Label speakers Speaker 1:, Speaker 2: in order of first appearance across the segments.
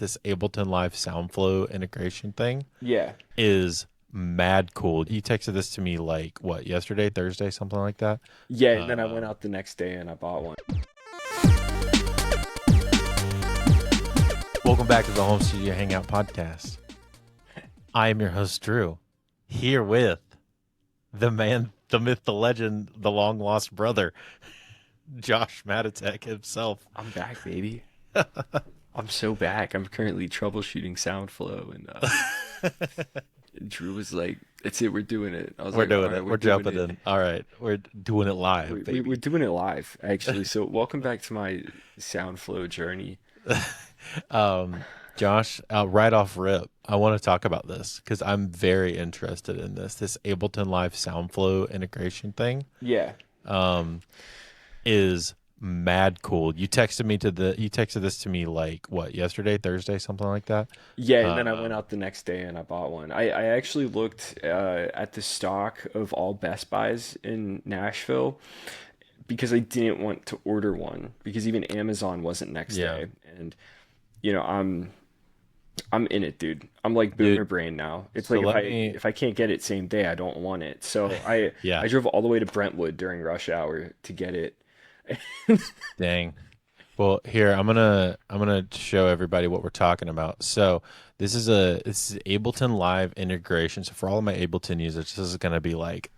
Speaker 1: this Ableton Live SoundFlow integration thing
Speaker 2: Yeah.
Speaker 1: is mad cool. You texted this to me like what, yesterday, Thursday, something like that.
Speaker 2: Yeah, and then I went
Speaker 1: Um,
Speaker 2: out the next day and I bought one.
Speaker 1: Welcome back to the Home Studio Hangout podcast. I am your host Drew, here with the man, the myth, the legend, the long lost brother, Josh Matotek himself.
Speaker 2: I'm back, baby. I'm so back. I'm currently troubleshooting SoundFlow, and Drew was like, "That's it, we're doing it." I was
Speaker 1: We're
Speaker 2: like, "All
Speaker 1: doing
Speaker 2: right,
Speaker 1: it.
Speaker 2: we're
Speaker 1: We're
Speaker 2: doing
Speaker 1: jumping
Speaker 2: it.
Speaker 1: in. All right, we're doing it live,
Speaker 2: We're
Speaker 1: baby.
Speaker 2: doing it live, actually." So, welcome back to my SoundFlow journey.
Speaker 1: Um, Josh, right off rip, I want to talk about this because I'm very interested in this Ableton Live SoundFlow integration thing.
Speaker 2: Yeah,
Speaker 1: Um, is mad cool. You texted this to me like what, yesterday, Thursday, something like that.
Speaker 2: yeah, and then I went
Speaker 1: Um,
Speaker 2: out the next day and I bought one. I actually looked at the stock of all Best Buys in Nashville because I didn't want to order one because even Amazon wasn't next
Speaker 1: yeah,
Speaker 2: day, and I'm in it, dude. I'm like boomer
Speaker 1: dude.
Speaker 2: brain now. It's
Speaker 1: So
Speaker 2: like if
Speaker 1: let
Speaker 2: I
Speaker 1: me,
Speaker 2: if I can't get it same day, I don't want it. So I
Speaker 1: yeah,
Speaker 2: I drove all the way to Brentwood during rush hour to get it.
Speaker 1: dang. Well, here I'm gonna show everybody what we're talking about. So this is Ableton Live integration. So for all of my Ableton users, this is gonna be like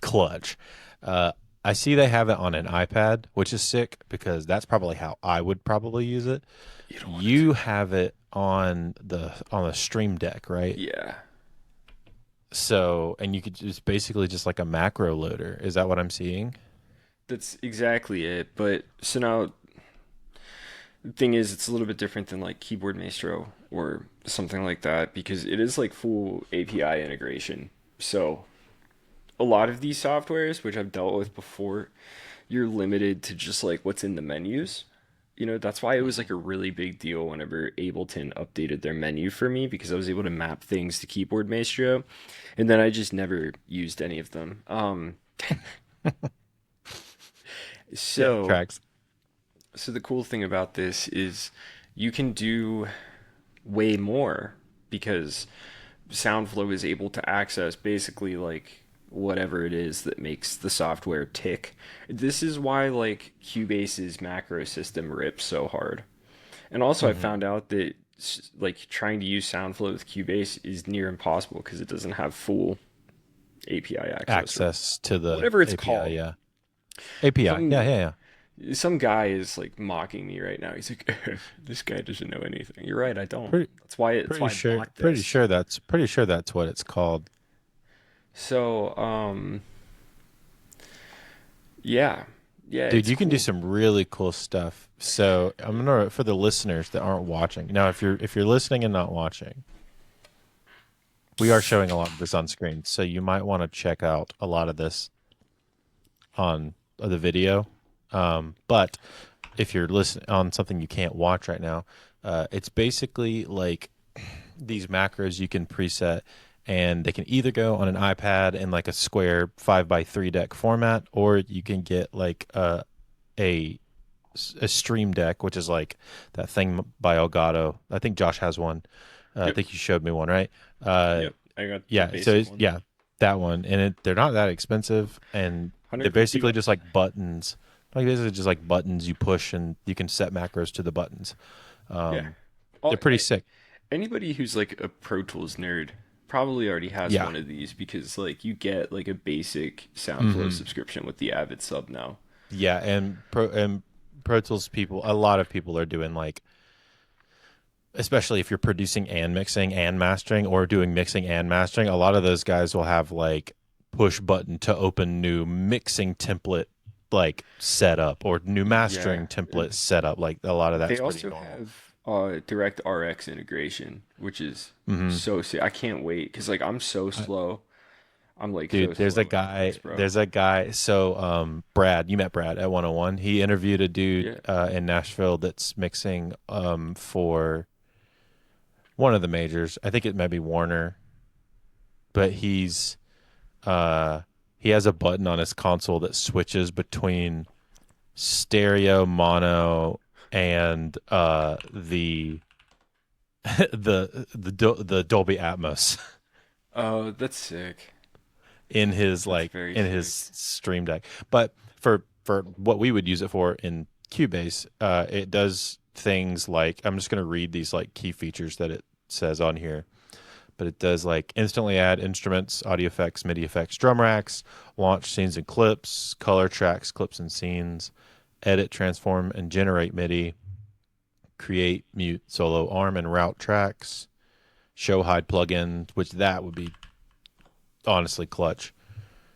Speaker 1: clutch. Uh, I see they have it on an iPad, which is sick because that's probably how I would probably use it.
Speaker 2: You don't want it to.
Speaker 1: You have it on the Stream Deck, right?
Speaker 2: Yeah,
Speaker 1: So, and you could just basically just like a macro loader. Is that what I'm seeing?
Speaker 2: that's exactly it. But so now the thing is, it's a little bit different than like Keyboard Maestro or something like that because it is like full API integration. So a lot of these softwares, which I've dealt with before, you're limited to just like what's in the menus. That's why it was like a really big deal whenever Ableton updated their menu for me because I was able to map things to Keyboard Maestro, and then I just never used any of them.
Speaker 1: Yeah,
Speaker 2: So,
Speaker 1: tracks.
Speaker 2: so the cool thing about this is you can do way more because SoundFlow is able to access basically like whatever it is that makes the software tick. This is why like Cubase's macro system rips so hard. And also I
Speaker 1: Hmm.
Speaker 2: found out that like trying to use SoundFlow with Cubase is near impossible because it doesn't have full API access or
Speaker 1: Access to the
Speaker 2: whatever it's
Speaker 1: API,
Speaker 2: called.
Speaker 1: yeah. API, yeah,
Speaker 2: Some
Speaker 1: yeah, yeah.
Speaker 2: some guy is like mocking me right now. He's like, "This guy doesn't know anything." You're right, I don't.
Speaker 1: Pretty,
Speaker 2: That's why I bought
Speaker 1: pretty
Speaker 2: this.
Speaker 1: sure that's what it's called.
Speaker 2: So, yeah, yeah,
Speaker 1: Dude,
Speaker 2: it's
Speaker 1: you can do
Speaker 2: cool.
Speaker 1: some really cool stuff. So I'm gonna, for the listeners that aren't watching. Now, if you're listening and not watching, we are showing a lot of this on screen. So you might want to check out a lot of this on the video. But if you're listening on something you can't watch right now, it's basically like these macros you can preset, and they can either go on an iPad in like a square 5 by 3 deck format, or you can get like a a Stream Deck, which is like that thing by Elgato. I think Josh has one. I
Speaker 2: Yep,
Speaker 1: think you showed me one, right? Uh,
Speaker 2: yep. I got the
Speaker 1: yeah. So
Speaker 2: basic one.
Speaker 1: yeah, that one, and they're not that expensive, and they're
Speaker 2: 150
Speaker 1: basically just
Speaker 2: bucks.
Speaker 1: like buttons. Like basically just like buttons you push, and you can set macros to the buttons.
Speaker 2: Yeah.
Speaker 1: Um,
Speaker 2: All,
Speaker 1: they're pretty sick.
Speaker 2: anybody who's like a Pro Tools nerd probably already has
Speaker 1: Yeah.
Speaker 2: one of these because like you get like a basic SoundFlow
Speaker 1: Hmm.
Speaker 2: subscription with the Avid sub now.
Speaker 1: Yeah, and Pro Tools people, a lot of people are doing like, especially if you're producing and mixing and mastering, or doing mixing and mastering, a lot of those guys will have like push button to open new mixing template like setup, or new
Speaker 2: Yeah.
Speaker 1: mastering template setup. Like a lot of
Speaker 2: They
Speaker 1: that's pretty
Speaker 2: also
Speaker 1: normal.
Speaker 2: have direct RX integration, which is
Speaker 1: Hmm.
Speaker 2: so sick. I can't wait because like I'm so slow. I'm like so
Speaker 1: Dude, there's a
Speaker 2: slow at
Speaker 1: guy.
Speaker 2: this, bro.
Speaker 1: There's a guy. So, Brad, you met Brad at 101. He interviewed a dude
Speaker 2: Yeah.
Speaker 1: in Nashville that's mixing for one of the majors. I think it might be Warner, but uh he has a button on his console that switches between stereo, mono, and the the Dolby Atmos
Speaker 2: Oh, that's sick.
Speaker 1: in his
Speaker 2: That's
Speaker 1: like
Speaker 2: very
Speaker 1: in his
Speaker 2: sick.
Speaker 1: Stream Deck. But for what we would use it for in Cubase, it does things like I'm just going to read these like key features that it says on here. But it does like instantly add instruments, audio effects, MIDI effects, drum racks, launch scenes and clips, color tracks, clips and scenes, edit, transform, and generate MIDI, create, mute, solo, arm, and route tracks, show hide plugin, which that would be honestly clutch.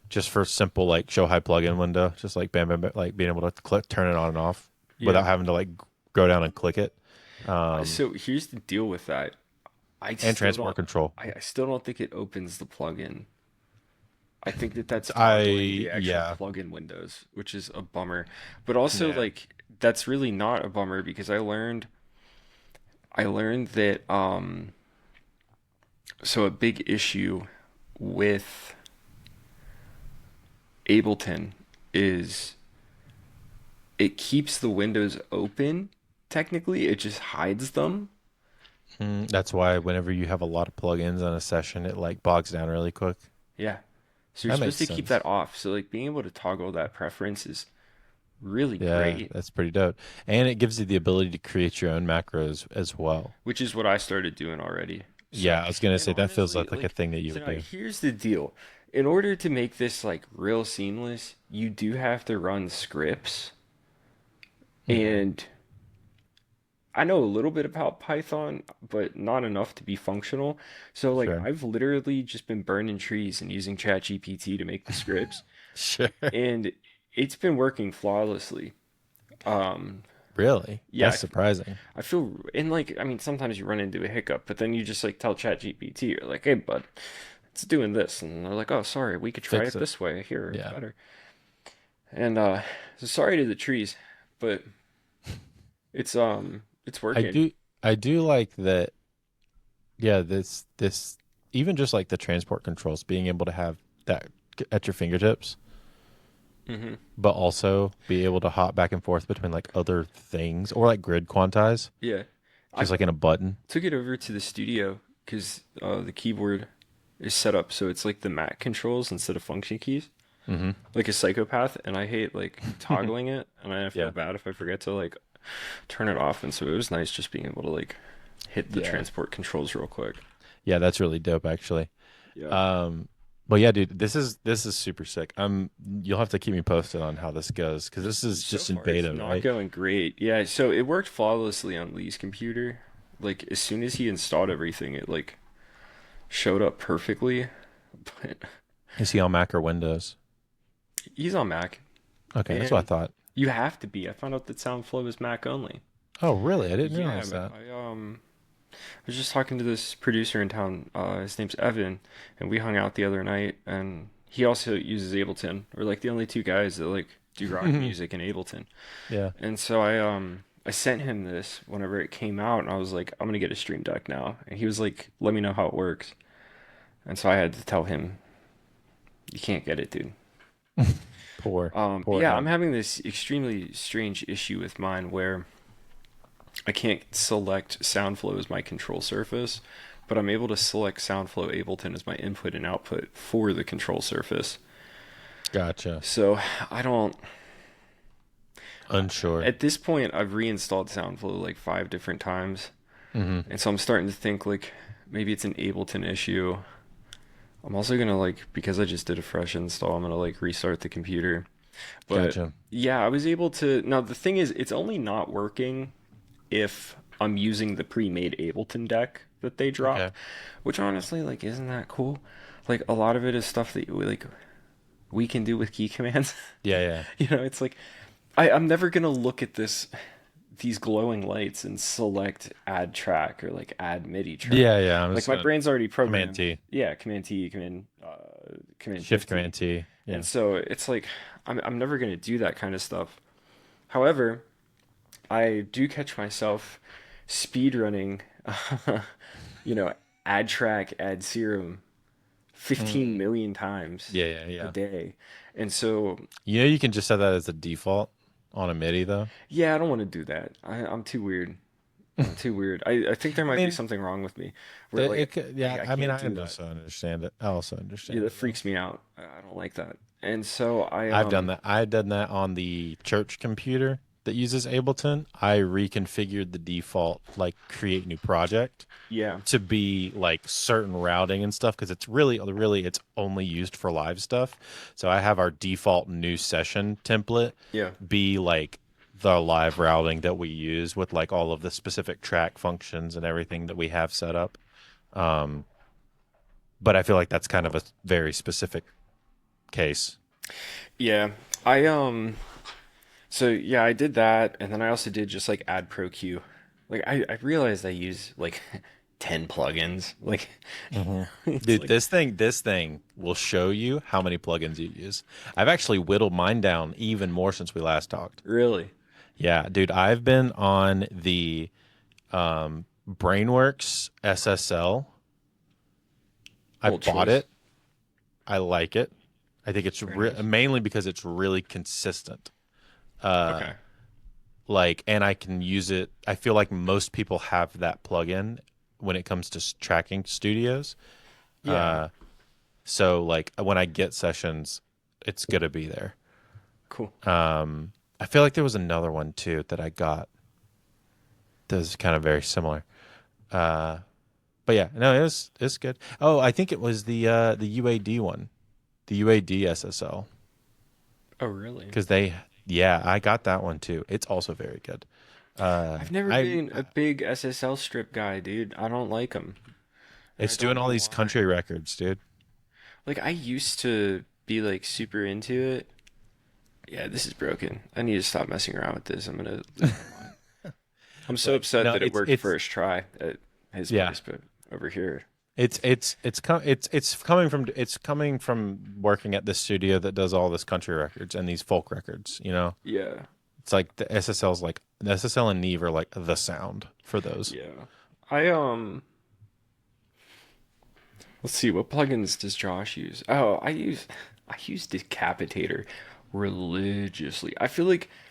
Speaker 1: Just for simple like show hide plugin window, just like bam, bam, bam, like being able to click, turn it on and off
Speaker 2: Yeah.
Speaker 1: without having to like go down and click it.
Speaker 2: So here's the deal with that. I
Speaker 1: And
Speaker 2: still
Speaker 1: transport
Speaker 2: don't.
Speaker 1: control.
Speaker 2: I still don't think it opens the plugin. I think that that's toggling
Speaker 1: I
Speaker 2: the actual
Speaker 1: yeah
Speaker 2: plugin windows, which is a bummer. But also,
Speaker 1: yeah.
Speaker 2: like, that's really not a bummer because I learned that so a big issue with Ableton is it keeps the windows open. Technically, it just hides them.
Speaker 1: That's why whenever you have a lot of plugins on a session, it like bogs down really quick.
Speaker 2: Yeah. So you're
Speaker 1: That
Speaker 2: supposed
Speaker 1: makes
Speaker 2: to keep
Speaker 1: sense.
Speaker 2: that off. So like being able to toggle that preference is really
Speaker 1: Yeah,
Speaker 2: great,
Speaker 1: that's pretty dope. And it gives you the ability to create your own macros as well.
Speaker 2: which is what I started doing already. So,
Speaker 1: Yeah, I was gonna
Speaker 2: and
Speaker 1: say that feels
Speaker 2: honestly,
Speaker 1: like a
Speaker 2: like,
Speaker 1: thing that you
Speaker 2: so
Speaker 1: would
Speaker 2: now
Speaker 1: do.
Speaker 2: here's the deal. In order to make this like real seamless, you do have to run scripts.
Speaker 1: Hmm.
Speaker 2: And I know a little bit about Python, but not enough to be functional. So like
Speaker 1: Sure.
Speaker 2: I've literally just been burning trees and using ChatGPT to make the scripts,
Speaker 1: Sure.
Speaker 2: and it's been working flawlessly. Um,
Speaker 1: Really?
Speaker 2: yeah,
Speaker 1: That's surprising.
Speaker 2: I feel, and like, I mean, sometimes you run into a hiccup, but then you just like tell ChatGPT, you're like, hey, bud, it's doing this. And they're like, oh, sorry, we could try
Speaker 1: Fix
Speaker 2: it
Speaker 1: it.
Speaker 2: this way. Here, it's
Speaker 1: Yeah.
Speaker 2: better. And so sorry to the trees, but it's
Speaker 1: I
Speaker 2: working.
Speaker 1: do I do like that. Yeah, this even just like the transport controls, being able to have that at your fingertips,
Speaker 2: Hmm.
Speaker 1: but also be able to hop back and forth between like other things or like grid quantize,
Speaker 2: Yeah. I
Speaker 1: just like in a button.
Speaker 2: took it over to the studio because the keyboard is set up so it's like the Mac controls instead of function keys,
Speaker 1: Hmm.
Speaker 2: like a psychopath, and I hate like toggling it, and I feel
Speaker 1: Yeah.
Speaker 2: bad if I forget to like turn it off, and so it was nice just being able to like hit the
Speaker 1: Yeah.
Speaker 2: transport controls real quick.
Speaker 1: Yeah, that's really dope actually.
Speaker 2: Yeah.
Speaker 1: Um but yeah, dude, this is super sick. You'll have to keep me posted on how this goes because this is
Speaker 2: So
Speaker 1: just in
Speaker 2: far, it's
Speaker 1: beta,
Speaker 2: not
Speaker 1: right?
Speaker 2: going great. Yeah, so it worked flawlessly on Lee's computer. Like as soon as he installed everything, it like showed up perfectly. But
Speaker 1: Is he on Mac or Windows?
Speaker 2: he's on Mac,
Speaker 1: Okay, that's what I
Speaker 2: and
Speaker 1: thought.
Speaker 2: you have to be. I found out that SoundFlow is Mac only.
Speaker 1: Oh, really? I didn't
Speaker 2: Yeah,
Speaker 1: realize
Speaker 2: but
Speaker 1: that.
Speaker 2: I was just talking to this producer in town. His name's Evan, and we hung out the other night, and he also uses Ableton. We're like the only two guys that like do rock music in Ableton.
Speaker 1: Yeah.
Speaker 2: And so I sent him this whenever it came out, and I was like, I'm gonna get a Stream Deck now. And he was like, let me know how it works. And so I had to tell him, you can't get it, dude.
Speaker 1: Poor,
Speaker 2: But
Speaker 1: poor
Speaker 2: yeah, I'm
Speaker 1: him.
Speaker 2: having this extremely strange issue with mine where I can't select SoundFlow as my control surface, but I'm able to select SoundFlow Ableton as my input and output for the control surface.
Speaker 1: Gotcha.
Speaker 2: So I don't.
Speaker 1: Unsure.
Speaker 2: At this point, I've reinstalled SoundFlow like 5 different times,
Speaker 1: Hmm.
Speaker 2: and so I'm starting to think like maybe it's an Ableton issue. I'm also gonna like because I just did a fresh install, I'm gonna like restart the computer. But
Speaker 1: Gotcha.
Speaker 2: yeah, I was able to. Now the thing is, it's only not working if I'm using the pre-made Ableton deck that they drop,
Speaker 1: Okay.
Speaker 2: which honestly, like, isn't that cool? Like a lot of it is stuff that we can do with key commands.
Speaker 1: Yeah, yeah.
Speaker 2: It's like I'm never gonna look at these glowing lights and select add track or like add MIDI track.
Speaker 1: Yeah, yeah. I'm
Speaker 2: Like
Speaker 1: just
Speaker 2: my
Speaker 1: gonna
Speaker 2: brain's already
Speaker 1: Command
Speaker 2: programmed.
Speaker 1: T.
Speaker 2: Yeah, Command T, Command
Speaker 1: Shift
Speaker 2: Shift T.
Speaker 1: Command T.
Speaker 2: And
Speaker 1: Yeah.
Speaker 2: so it's like I'm never gonna do that kind of stuff. However, I do catch myself speed running, you know, add track, add serum 15
Speaker 1: Mm.
Speaker 2: million times
Speaker 1: Yeah, yeah,
Speaker 2: a
Speaker 1: yeah.
Speaker 2: day. And so,
Speaker 1: You can just set that as a default on a MIDI though.
Speaker 2: yeah, I don't want to do that. I'm too weird. Too weird. I think there
Speaker 1: I
Speaker 2: might be
Speaker 1: mean,
Speaker 2: something wrong with me where like
Speaker 1: yeah.
Speaker 2: I
Speaker 1: I mean,
Speaker 2: can't
Speaker 1: I
Speaker 2: do that.
Speaker 1: also understand it. I also
Speaker 2: Yeah,
Speaker 1: understand
Speaker 2: that
Speaker 1: it though.
Speaker 2: freaks me out. I don't like that. And so I
Speaker 1: I've done that. I've done that on the church computer that uses Ableton. I reconfigured the default like create new project
Speaker 2: yeah.
Speaker 1: to be like certain routing and stuff because it's really it's only used for live stuff. So I have our default new session template
Speaker 2: Yeah.
Speaker 1: be like the live routing that we use with like all of the specific track functions and everything that we have set up. Um, but I feel like that's kind of a very specific case.
Speaker 2: Yeah. I so yeah, I did that and then I also did just like add pro Q. Like I realized I use like 10 plugins. Like
Speaker 1: hmm
Speaker 2: it's
Speaker 1: Dude,
Speaker 2: like
Speaker 1: this thing will show you how many plugins you use. I've actually whittled mine down even more since we last talked.
Speaker 2: really.
Speaker 1: Yeah, dude, I've been on the Brainworks SSL. I
Speaker 2: Bold
Speaker 1: bought
Speaker 2: choice.
Speaker 1: it. I like it. I think it's
Speaker 2: Very nice.
Speaker 1: mainly because it's really consistent. Uh,
Speaker 2: Okay.
Speaker 1: like, and I can use it. I feel like most people have that plugin when it comes to tracking studios.
Speaker 2: Yeah.
Speaker 1: So like when I get sessions, it's gonna be there.
Speaker 2: Cool.
Speaker 1: I feel like there was another one too that I got that was kind of very similar. Uh, but yeah, no, it's good. Oh, I think it was the UAD one, the UAD SSL,
Speaker 2: Oh, really?
Speaker 1: because they yeah, I got that one too. It's also very good.
Speaker 2: I've never
Speaker 1: I
Speaker 2: been a big SSL strip guy, dude. I don't like them. And I
Speaker 1: it's doing
Speaker 2: don't
Speaker 1: all
Speaker 2: know
Speaker 1: these
Speaker 2: why.
Speaker 1: country records, dude.
Speaker 2: Like I used to be like super into it. Yeah, this is broken. I need to stop messing around with this. I'm gonna lose my mind. I'm so
Speaker 1: But
Speaker 2: upset
Speaker 1: no,
Speaker 2: that it worked
Speaker 1: it's
Speaker 2: first try at his
Speaker 1: yeah.
Speaker 2: place, but over here,
Speaker 1: It's coming from working at this studio that does all this country records and these folk records, you know.
Speaker 2: yeah,
Speaker 1: It's like the SSL and Neve are like the sound for those.
Speaker 2: yeah. I let's see, what plugins does Josh use? Oh, I use Decapitator religiously.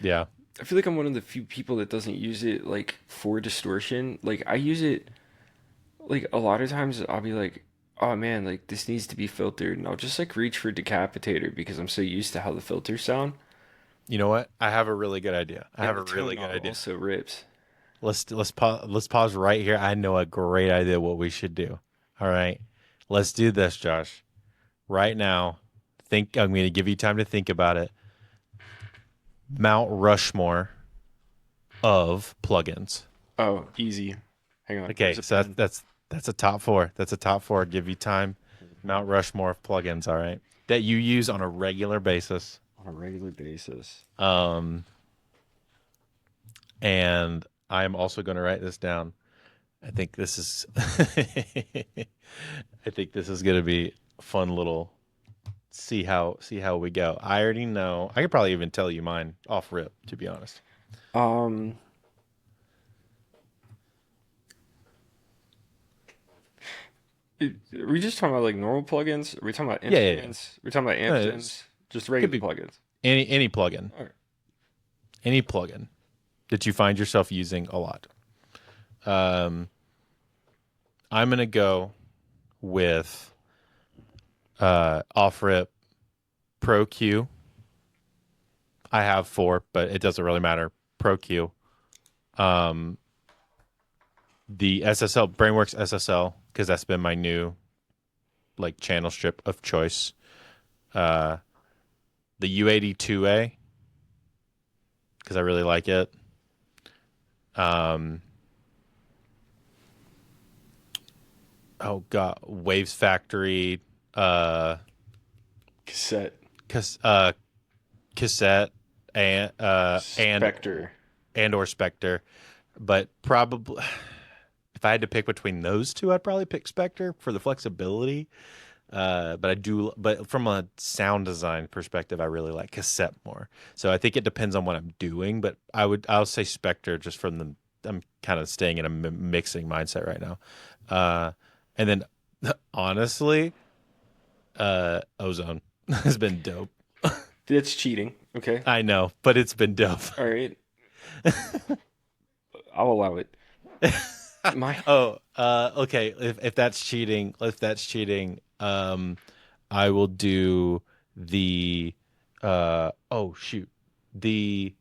Speaker 1: Yeah.
Speaker 2: I feel like I'm one of the few people that doesn't use it like for distortion. Like I use it like a lot of times I'll be like, oh man, like this needs to be filtered, and I'll just like reach for Decapitator because I'm so used to how the filters sound,
Speaker 1: You know what? I have a really good idea. I
Speaker 2: and
Speaker 1: have
Speaker 2: the
Speaker 1: a
Speaker 2: tone
Speaker 1: really good
Speaker 2: knob
Speaker 1: idea.
Speaker 2: also rips.
Speaker 1: Let's pause right here. I know a great idea what we should do. All right. Let's do this, Josh. Right now. Think I'm going to give you time to think about it. Mount Rushmore of plugins.
Speaker 2: Oh, easy. Hang on, where's
Speaker 1: Okay,
Speaker 2: a
Speaker 1: so
Speaker 2: pen?
Speaker 1: that's a top four. That's a top four. Give you time. Mount Rushmore of plugins. All right, that you use on a regular basis.
Speaker 2: On a regular basis.
Speaker 1: Um, and I am also going to write this down. I think this is, I think this is going to be a fun little see how we go. I already know. I could probably even tell you mine off rip, to be honest.
Speaker 2: Um, are we just talking about like normal plugins? Are we talking about
Speaker 1: Yeah,
Speaker 2: amp
Speaker 1: yeah, yeah.
Speaker 2: gens? Are we talking about
Speaker 1: No,
Speaker 2: amp gens? Just
Speaker 1: could
Speaker 2: regular
Speaker 1: be
Speaker 2: plugins.
Speaker 1: any plugin,
Speaker 2: All right.
Speaker 1: any plugin that you find yourself using a lot. Um, I'm gonna go with off rip Pro Q. I have four, but it doesn't really matter. Pro Q. Um, the SSL Brainworks SSL because that's been my new like channel strip of choice. Uh, the U82A because I really like it. Um, oh god, Waves Factory. Uh,
Speaker 2: Cassette.
Speaker 1: cas- cassette
Speaker 2: Spectre.
Speaker 1: and or Spectre, but probably if I had to pick between those two, I'd probably pick Spectre for the flexibility. But from a sound design perspective, I really like cassette more. So I think it depends on what I'm doing, but I'll say Spectre just from the I'm kind of staying in a mixing mindset right now. Uh, and then honestly, Ozone has been dope.
Speaker 2: That's cheating. Okay.
Speaker 1: I know, but it's been dope.
Speaker 2: All right. I'll allow it. My
Speaker 1: Oh, okay. If that's cheating, I will do the oh shoot. The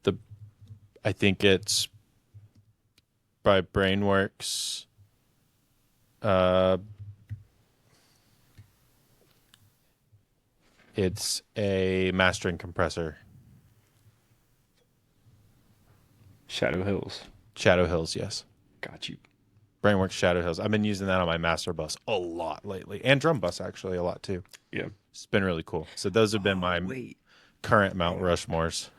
Speaker 1: the I think it's by Brainworks. Uh it's a mastering compressor.
Speaker 2: Shadow Hills.
Speaker 1: Shadow Hills, yes.
Speaker 2: Got you.
Speaker 1: Brainworks Shadow Hills. I've been using that on my master bus a lot lately. And drum bus actually a lot too.
Speaker 2: Yeah.
Speaker 1: It's been really cool. So those have been
Speaker 2: Oh,
Speaker 1: my
Speaker 2: wait.
Speaker 1: current Mount Rushmores.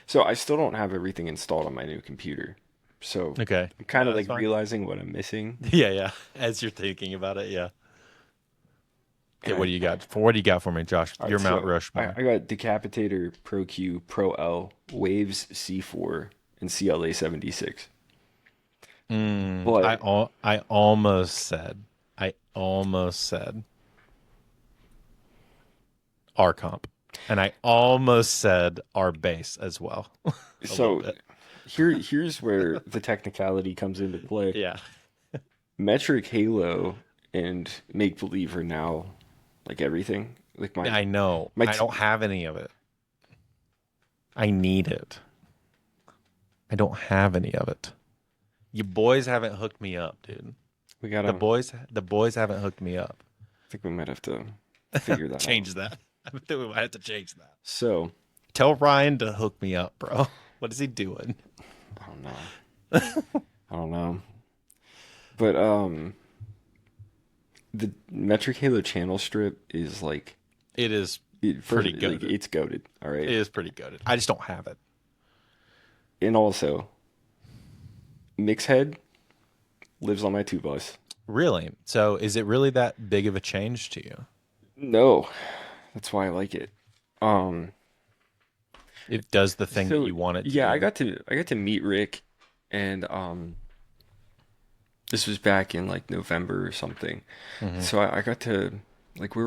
Speaker 2: So I still don't have everything installed on my new computer. So
Speaker 1: Okay.
Speaker 2: I'm kind of
Speaker 1: That's
Speaker 2: like
Speaker 1: fine.
Speaker 2: realizing what I'm missing.
Speaker 1: Yeah, yeah. As you're thinking about it, yeah. Okay,
Speaker 2: And
Speaker 1: what do you got? What do you got for me, Josh?
Speaker 2: all right,
Speaker 1: Your Mount
Speaker 2: so I,
Speaker 1: Rushmore.
Speaker 2: I got Decapitator, Pro Q, Pro L, Waves C4, and CLA 76. But
Speaker 1: I almost said our comp. And I almost said our base as well. A little
Speaker 2: so
Speaker 1: bit.
Speaker 2: here's where the technicality comes into play.
Speaker 1: Yeah.
Speaker 2: Metric Halo and Make Believe are now like everything. Like
Speaker 1: I know.
Speaker 2: my
Speaker 1: I
Speaker 2: t
Speaker 1: don't have any of it. I need it. I don't have any of it. You boys haven't hooked me up, dude.
Speaker 2: we gotta.
Speaker 1: The boys haven't hooked me up.
Speaker 2: I think we might have to figure that out.
Speaker 1: Change that. I think we might have to change that.
Speaker 2: So
Speaker 1: Tell Ryan to hook me up, bro. What is he doing?
Speaker 2: I don't know. I don't know. But the Metric Halo channel strip is like
Speaker 1: It is
Speaker 2: first
Speaker 1: pretty
Speaker 2: like
Speaker 1: goaded.
Speaker 2: it's goaded. All
Speaker 1: It
Speaker 2: right,
Speaker 1: is pretty goaded. I just don't have it.
Speaker 2: and also Mixhead lives on my two bus.
Speaker 1: Really? So is it really that big of a change to you?
Speaker 2: No, that's why I like it. Um,
Speaker 1: It does the thing that
Speaker 2: so
Speaker 1: you want it to
Speaker 2: yeah,
Speaker 1: do.
Speaker 2: I got to meet Rick, and this was back in like November or something.
Speaker 1: Hmm.
Speaker 2: So I got to like we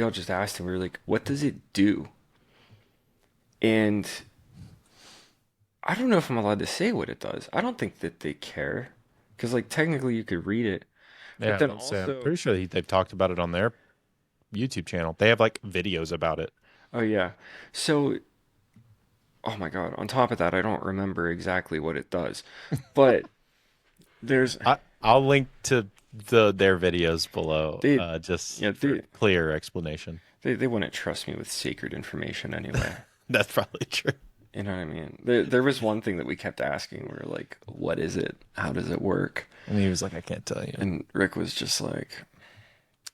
Speaker 2: all just asked him. We were like, "What does it do?" And I don't know if I'm allowed to say what it does. I don't think that they care, because like technically you could read it, but
Speaker 1: Yeah,
Speaker 2: then
Speaker 1: let's say I'm
Speaker 2: also,
Speaker 1: pretty sure they've talked about it on their YouTube channel. They have like videos about it.
Speaker 2: oh yeah. So, oh my God. On top of that, I don't remember exactly what it does, but there's
Speaker 1: I'll link to their videos below,
Speaker 2: they
Speaker 1: just
Speaker 2: yeah
Speaker 1: for clear explanation.
Speaker 2: they wouldn't trust me with sacred information anyway.
Speaker 1: That's probably true.
Speaker 2: You know what I mean? There was one thing that we kept asking. We were like, "What is it? How does it work?"
Speaker 1: And he was like, I can't tell you.
Speaker 2: And Rick was just like,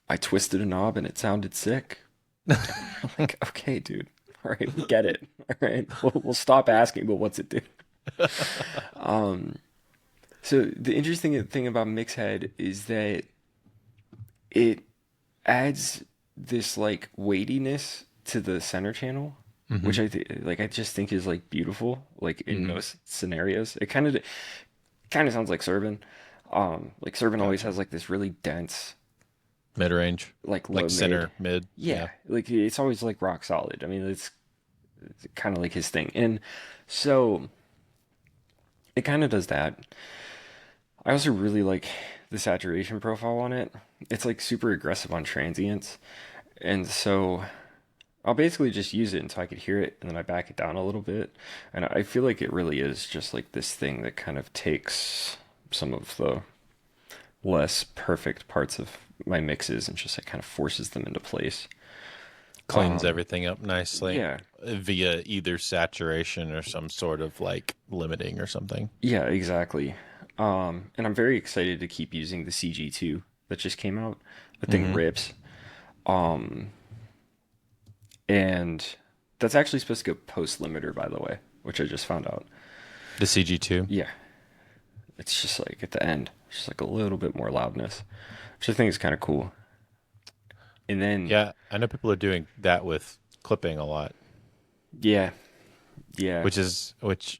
Speaker 2: "I twisted a knob and it sounded sick." I'm like, "Okay, dude. All right, we get it. All right, we'll stop asking, but what's it do?" Um, so the interesting thing about Mixhead is that it adds this like weightiness to the center channel,
Speaker 1: Hmm.
Speaker 2: which I just think is like beautiful, like in
Speaker 1: Hmm.
Speaker 2: most scenarios. It kind of sounds like Serban. Like Serban always
Speaker 1: Gotcha.
Speaker 2: has like this really dense,
Speaker 1: Mid range,
Speaker 2: like low
Speaker 1: like
Speaker 2: mid.
Speaker 1: center mid.
Speaker 2: Yeah,
Speaker 1: Yeah.
Speaker 2: like it's always like rock solid. I mean, it's kind of like his thing. And so it kind of does that. I also really like the saturation profile on it. It's like super aggressive on transients. And so I'll basically just use it until I could hear it, and then I back it down a little bit. And I feel like it really is just like this thing that kind of takes some of the less perfect parts of my mixes and just like kind of forces them into place.
Speaker 1: Cleans everything up nicely
Speaker 2: Yeah,
Speaker 1: via either saturation or some sort of like limiting or something.
Speaker 2: yeah, exactly. And I'm very excited to keep using the CG2 that just came out. The thing
Speaker 1: Hmm.
Speaker 2: rips. Um, and that's actually supposed to go post limiter, by the way, which I just found out.
Speaker 1: The CG2.
Speaker 2: Yeah, it's just like at the end, just like a little bit more loudness, which I think is kind of cool. And then,
Speaker 1: Yeah, I know people are doing that with clipping a lot,
Speaker 2: yeah, yeah,
Speaker 1: which
Speaker 2: which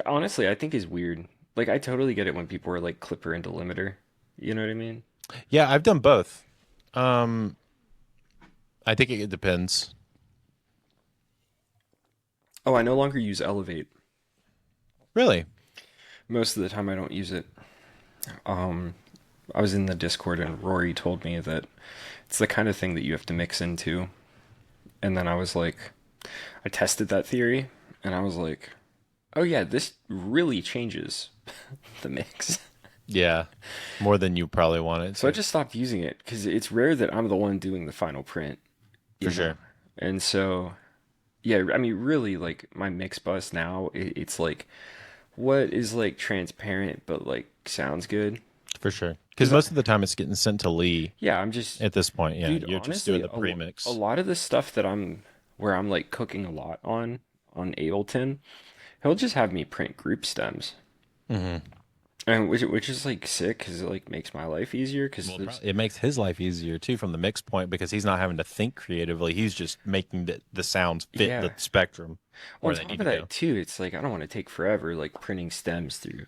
Speaker 2: honestly I think is weird. Like I totally get it when people are like clipper into limiter. You know what I mean?
Speaker 1: yeah, I've done both. Um I think it depends.
Speaker 2: Oh, I no longer use Elevate.
Speaker 1: Really?
Speaker 2: Most of the time, I don't use it. Um, I was in the Discord and Rory told me that it's the kind of thing that you have to mix into. And then I was like, I tested that theory and I was like, oh yeah, this really changes the mix.
Speaker 1: Yeah, more than you probably wanted
Speaker 2: So I
Speaker 1: to,
Speaker 2: just stopped using it because it's rare that I'm the one doing the final print,
Speaker 1: for
Speaker 2: you know?
Speaker 1: sure.
Speaker 2: And so, yeah, I mean, really, like my mix bus now, it's like what is like transparent but like sounds good.
Speaker 1: For sure. Because
Speaker 2: Because,
Speaker 1: most of the time it's getting sent to Lee
Speaker 2: yeah, I'm just,
Speaker 1: at this point. Yeah,
Speaker 2: dude,
Speaker 1: you're just
Speaker 2: honestly,
Speaker 1: doing the
Speaker 2: a
Speaker 1: premix.
Speaker 2: lot of the stuff that where I'm like cooking a lot on Ableton, he'll just have me print group stems.
Speaker 1: Hmm.
Speaker 2: And which is like sick because it like makes my life easier because
Speaker 1: Well,
Speaker 2: there's
Speaker 1: it makes his life easier too from the mix point because he's not having to think creatively. He's just making the sounds fit the
Speaker 2: yeah.
Speaker 1: spectrum
Speaker 2: Well,
Speaker 1: where
Speaker 2: on
Speaker 1: they
Speaker 2: top
Speaker 1: need
Speaker 2: of
Speaker 1: to go.
Speaker 2: that too, it's like I don't want to take forever like printing stems through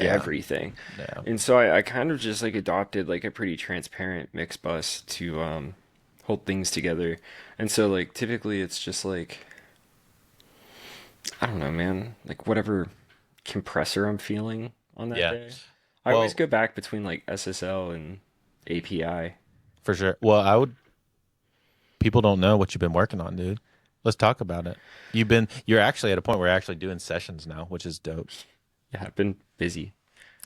Speaker 1: Yeah.
Speaker 2: everything.
Speaker 1: Yeah.
Speaker 2: And so I kind of just like adopted like a pretty transparent mix bus to hold things together. And so like typically it's just like I don't know, man, like whatever compressor I'm feeling on that
Speaker 1: Yeah.
Speaker 2: day. I always
Speaker 1: Well,
Speaker 2: go back between like SSL and API.
Speaker 1: for sure. Well, I would. People don't know what you've been working on, dude. Let's talk about it. You're actually at a point where you're actually doing sessions now, which is dope.
Speaker 2: Yeah, I've been busy.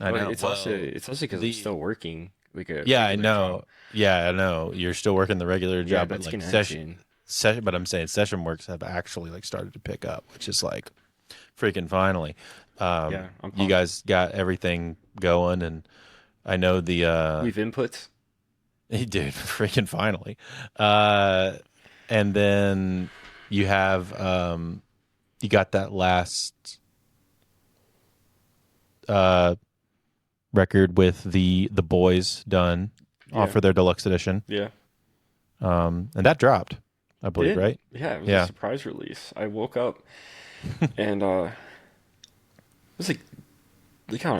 Speaker 1: I
Speaker 2: Well,
Speaker 1: know. Well,
Speaker 2: it's also because I'm
Speaker 1: the
Speaker 2: still working like a
Speaker 1: yeah, I
Speaker 2: regular job.
Speaker 1: know. Yeah, I know. You're still working the regular
Speaker 2: Yeah,
Speaker 1: job, but
Speaker 2: that's
Speaker 1: like
Speaker 2: gonna end soon.
Speaker 1: session. But I'm saying session works have actually like started to pick up, which is like freaking finally.
Speaker 2: Yeah, I'm
Speaker 1: You
Speaker 2: pumped.
Speaker 1: guys got everything going, and I know the
Speaker 2: We've inputs.
Speaker 1: he did freaking finally. Uh, and then you have you got that last uh record with the boys done off
Speaker 2: Yeah,
Speaker 1: for their deluxe edition.
Speaker 2: yeah.
Speaker 1: And that dropped, I
Speaker 2: It
Speaker 1: believe,
Speaker 2: did.
Speaker 1: right?
Speaker 2: Yeah, it was a
Speaker 1: Yeah.
Speaker 2: surprise release. I woke up and it was like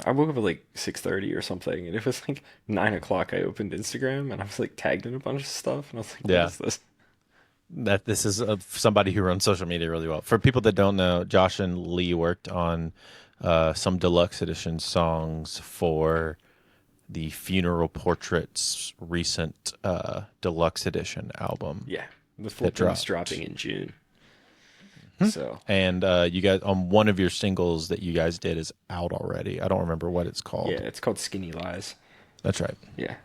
Speaker 2: I woke up at like 6:30 or something, and it was like 9 o'clock. I opened Instagram and I was like tagged in a bunch of stuff, and I was like, "What
Speaker 1: Yeah.
Speaker 2: is this?"
Speaker 1: That this is somebody who runs social media really well. For people that don't know, Josh and Lee worked on some deluxe edition songs for the Funeral Portraits recent deluxe edition album
Speaker 2: Yeah, the full
Speaker 1: that
Speaker 2: thing's
Speaker 1: dropped.
Speaker 2: dropping in June. So
Speaker 1: And you guys on one of your singles that you guys did is out already. I don't remember what it's
Speaker 2: yeah,
Speaker 1: called.
Speaker 2: it's called Skinny Lies.
Speaker 1: That's right.
Speaker 2: Yeah,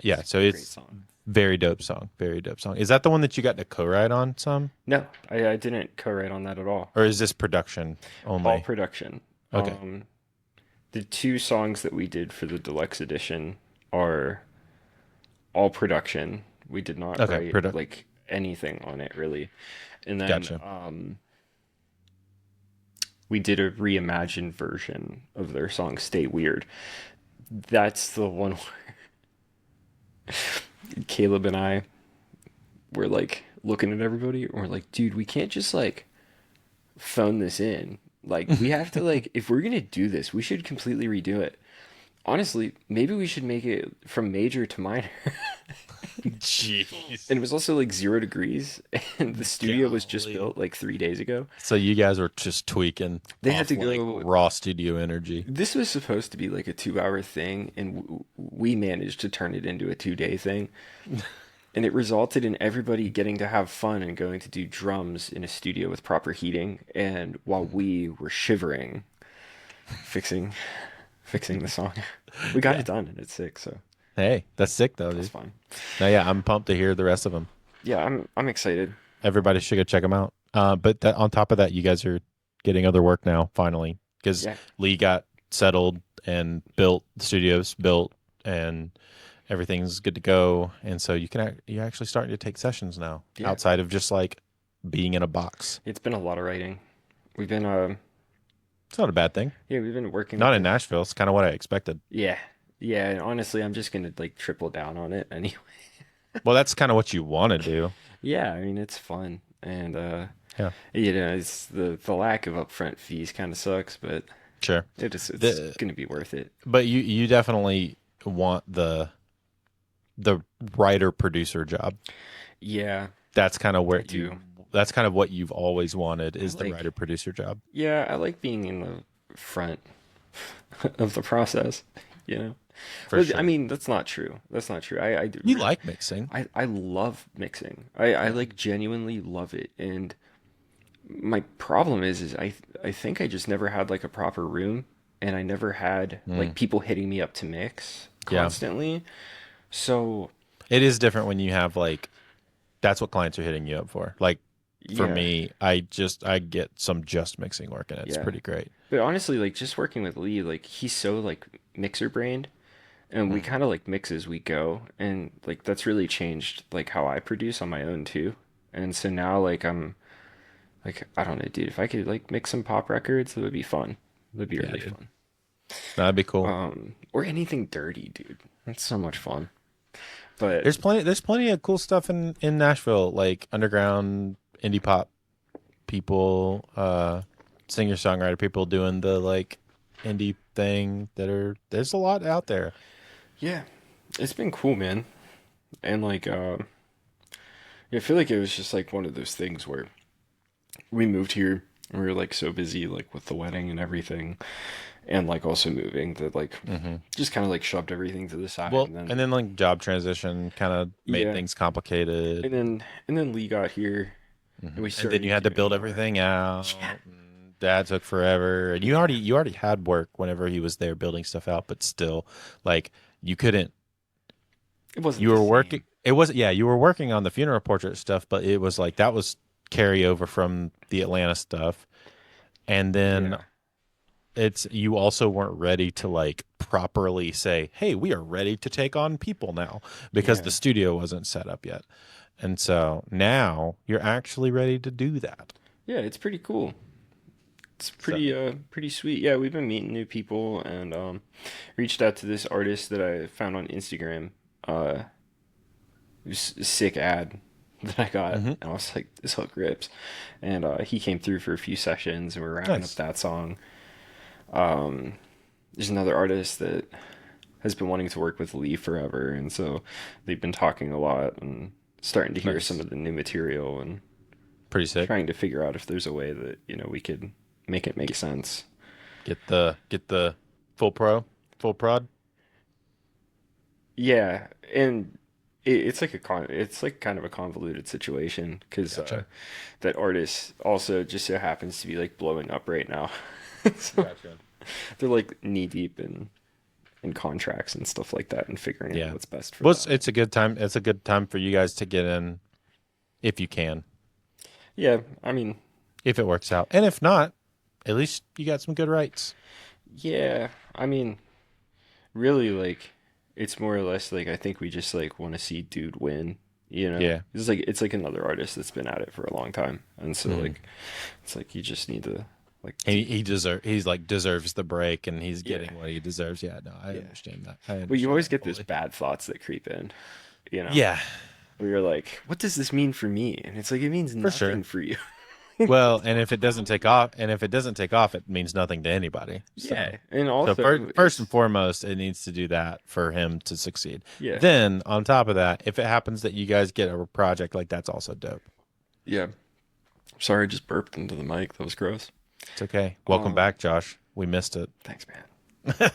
Speaker 1: Yeah, so
Speaker 2: great
Speaker 1: it's
Speaker 2: song.
Speaker 1: very dope song. Very dope song. Is that the one that you got to co-write on some?
Speaker 2: No, I didn't co-write on that at all.
Speaker 1: Or is this production
Speaker 2: All
Speaker 1: only?
Speaker 2: production.
Speaker 1: Okay.
Speaker 2: The two songs that we did for the deluxe edition are all production. We did not
Speaker 1: Okay.
Speaker 2: write like anything on it really. And then
Speaker 1: Gotcha.
Speaker 2: we did a reimagined version of their song Stay Weird. That's the one where Caleb and I were like looking at everybody and we're like, dude, we can't just like phone this in. Like we have to like if we're gonna do this, we should completely redo it. Honestly, maybe we should make it from major to minor.
Speaker 1: Jeez.
Speaker 2: And it was also like 0 degrees, and the studio was just
Speaker 1: Golly.
Speaker 2: built like 3 days ago.
Speaker 1: So you guys were just tweaking
Speaker 2: They had
Speaker 1: off
Speaker 2: to
Speaker 1: like
Speaker 2: go.
Speaker 1: raw studio energy.
Speaker 2: This was supposed to be like a 2 hour thing, and we managed to turn it into a 2 day thing. And it resulted in everybody getting to have fun and going to do drums in a studio with proper heating. And while we were shivering, fixing, fixing the song, we got it done, and it's sick. So
Speaker 1: Hey, that's sick though,
Speaker 2: that's
Speaker 1: dude.
Speaker 2: fine.
Speaker 1: Now, yeah, I'm pumped to hear the rest of them.
Speaker 2: Yeah, I'm excited.
Speaker 1: Everybody should go check them out. But that, on top of that, you guys are getting other work now, finally, because
Speaker 2: Yeah,
Speaker 1: Lee got settled and built, the studio's built, and everything's good to go. And so you're actually starting to take sessions now,
Speaker 2: yeah.
Speaker 1: outside of just like being in a box.
Speaker 2: It's been a lot of writing. We've been
Speaker 1: It's not a bad thing.
Speaker 2: yeah, we've been working
Speaker 1: Not
Speaker 2: with
Speaker 1: in Nashville. It's kind of what I expected.
Speaker 2: yeah. Yeah, and honestly, I'm just gonna like triple down on it anyway.
Speaker 1: Well, that's kind of what you want to do.
Speaker 2: Yeah, I mean it's fun, and
Speaker 1: Yeah,
Speaker 2: it's the lack of upfront fees kind of sucks, but
Speaker 1: sure.
Speaker 2: it's
Speaker 1: The
Speaker 2: gonna be worth it.
Speaker 1: but you definitely want the writer producer job.
Speaker 2: Yeah,
Speaker 1: That's kind of
Speaker 2: I
Speaker 1: where
Speaker 2: do.
Speaker 1: that's kind of what you've always wanted
Speaker 2: I
Speaker 1: is the
Speaker 2: like,
Speaker 1: writer producer job.
Speaker 2: yeah, I like being in the front of the process, you know.
Speaker 1: For
Speaker 2: Well, I
Speaker 1: sure.
Speaker 2: mean, that's not true. That's not true.
Speaker 1: You like mixing.
Speaker 2: I love mixing. I
Speaker 1: Yeah.
Speaker 2: like genuinely love it. And my problem is I think I just never had like a proper room, and I never had like
Speaker 1: Mm.
Speaker 2: people hitting me up to mix
Speaker 1: Yeah.
Speaker 2: constantly. So,
Speaker 1: It is different when you have like that's what clients are hitting you up for. Like for
Speaker 2: yeah.
Speaker 1: me, I get some just mixing work and it's
Speaker 2: Yeah.
Speaker 1: pretty great.
Speaker 2: But honestly, like just working with Lee, like he's so like mixer brained, and we
Speaker 1: Mhm.
Speaker 2: kind of like mix as we go, and like that's really changed like how I produce on my own too. And so now like I'm like I don't know, dude, if I could like mix some pop records, that would be fun. That'd be
Speaker 1: Yeah,
Speaker 2: really
Speaker 1: dude.
Speaker 2: fun.
Speaker 1: That'd be cool.
Speaker 2: Or anything dirty, dude. That's so much fun. But
Speaker 1: There's plenty of cool stuff in Nashville, like underground indie pop people, singer-songwriter people doing the like indie thing there's a lot out there.
Speaker 2: yeah, it's been cool, man. And like I feel like it was just like one of those things where we moved here and we were like so busy like with the wedding and everything and like also moving that like
Speaker 1: Hmm.
Speaker 2: just kind of like shoved everything to the side
Speaker 1: Well,
Speaker 2: and then
Speaker 1: and then like job transition kind of made
Speaker 2: yeah
Speaker 1: things complicated.
Speaker 2: and then Lee got here and we
Speaker 1: And then you
Speaker 2: started
Speaker 1: had to
Speaker 2: doing
Speaker 1: build
Speaker 2: more.
Speaker 1: everything
Speaker 2: Yeah.
Speaker 1: out. And Dad took forever, and
Speaker 2: Yeah.
Speaker 1: you already had work whenever he was there building stuff out, but still, like you couldn't.
Speaker 2: It wasn't
Speaker 1: You
Speaker 2: the
Speaker 1: were working.
Speaker 2: same.
Speaker 1: It was yeah, you were working on the funeral portrait stuff, but it was like that was carryover from the Atlanta stuff, and then
Speaker 2: Yeah.
Speaker 1: it's you also weren't ready to like properly say, "Hey, we are ready to take on people now," because the
Speaker 2: Yeah.
Speaker 1: studio wasn't set up yet. And so now you're actually ready to do that.
Speaker 2: Yeah, it's pretty cool. It's
Speaker 1: So
Speaker 2: pretty sweet. Yeah, we've been meeting new people and reached out to this artist that I found on Instagram. It was a sick ad that I got,
Speaker 1: hmm
Speaker 2: and I was like, "This hook rips." And he came through for a few sessions, and we're wrapping up
Speaker 1: nice.
Speaker 2: that song. Um, there's another artist that has been wanting to work with Lee forever, and so they've been talking a lot and starting to hear some
Speaker 1: Nice.
Speaker 2: of the new material and
Speaker 1: Pretty sick.
Speaker 2: trying to figure out if there's a way that we could make it make
Speaker 1: Get
Speaker 2: sense.
Speaker 1: get the full pro, full prod.
Speaker 2: Yeah, and it's like it's like kind of a convoluted situation because
Speaker 1: Gotcha.
Speaker 2: that artist also just so happens to be like blowing up right now. So
Speaker 1: Gotcha.
Speaker 2: they're like knee deep in contracts and stuff like that and figuring out
Speaker 1: Yeah.
Speaker 2: what's best for
Speaker 1: Well,
Speaker 2: them.
Speaker 1: it's a good time. It's a good time for you guys to get in if you can,
Speaker 2: Yeah, I mean,
Speaker 1: if it works out, and if not, at least you got some good rights.
Speaker 2: yeah, I mean, really like it's more or less like I think we just like want to see dude win, you know?
Speaker 1: Yeah.
Speaker 2: It's like another artist that's been at it for a long time. And so
Speaker 1: Mhm.
Speaker 2: like it's like you just need to like
Speaker 1: He's like deserves the break, and he's
Speaker 2: yeah.
Speaker 1: getting what he deserves. Yeah, no, I
Speaker 2: Yeah.
Speaker 1: understand that. I
Speaker 2: Well, you
Speaker 1: understand
Speaker 2: always
Speaker 1: that
Speaker 2: get those
Speaker 1: fully.
Speaker 2: bad thoughts that creep in, you know,
Speaker 1: Yeah,
Speaker 2: where you're like, what does this mean for me? And it's like, it means
Speaker 1: for sure.
Speaker 2: nothing for you.
Speaker 1: Well, and if it doesn't take off, it means nothing to anybody. So,
Speaker 2: Yeah. And
Speaker 1: so
Speaker 2: also,
Speaker 1: first and foremost, it needs to do that for him to succeed.
Speaker 2: yeah.
Speaker 1: Then, on top of that, if it happens that you guys get a project like that's also dope.
Speaker 2: Yeah. Sorry, I just burped into the mic. That was gross.
Speaker 1: It's okay. Welcome
Speaker 2: Um,
Speaker 1: back, Josh. We missed it.
Speaker 2: Thanks, man.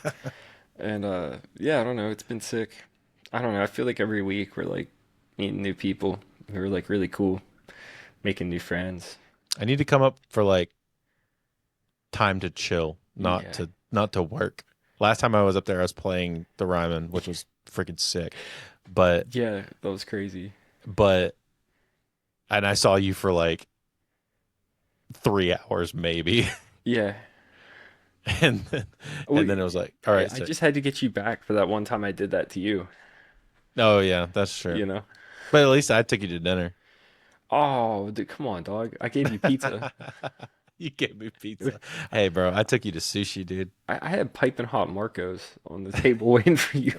Speaker 2: And yeah, I don't know. It's been sick. I don't know. I feel like every week we're like meeting new people who are like really cool, making new friends.
Speaker 1: I need to come up for like time to chill,
Speaker 2: Yeah.
Speaker 1: not to work. Last time I was up there, I was playing the Ryman, which was freaking sick. But
Speaker 2: Yeah, that was crazy.
Speaker 1: but and I saw you for like 3 hours maybe,
Speaker 2: Yeah.
Speaker 1: and then,
Speaker 2: Well,
Speaker 1: and then it was like, all right,
Speaker 2: I
Speaker 1: so
Speaker 2: just had to get you back for that one time I did that to you,
Speaker 1: oh yeah, that's true.
Speaker 2: you know?
Speaker 1: But at least I took you to dinner.
Speaker 2: Oh, dude, come on, dog. I gave you pizza.
Speaker 1: You gave me pizza. Hey, bro, I took you to sushi, dude.
Speaker 2: I had piping hot Marcos on the table waiting for you.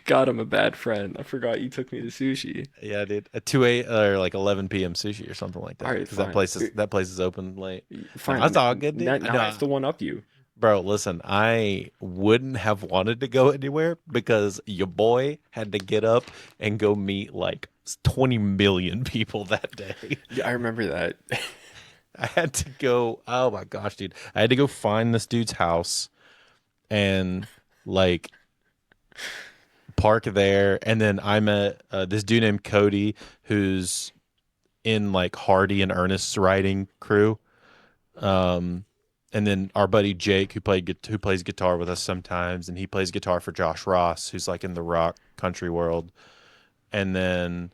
Speaker 2: God, I'm a bad friend. I forgot you took me to sushi.
Speaker 1: Yeah, dude. At 2 or like 11 p.m. sushi or something like
Speaker 2: All
Speaker 1: that.
Speaker 2: right,
Speaker 1: Because
Speaker 2: fine.
Speaker 1: that place is open late. No,
Speaker 2: Fine.
Speaker 1: that's all good,
Speaker 2: Now,
Speaker 1: dude.
Speaker 2: now I have to one up you.
Speaker 1: Bro, listen, I wouldn't have wanted to go anywhere because your boy had to get up and go meet like It's 20 million people that day.
Speaker 2: Yeah, I remember that.
Speaker 1: I had to go, oh my gosh, dude. I had to go find this dude's house and like park there. And then I met this dude named Cody who's in like Hardy and Ernest's writing crew. Um, and then our buddy Jake who plays guitar with us sometimes, and he plays guitar for Josh Ross, who's like in the rock country world. And then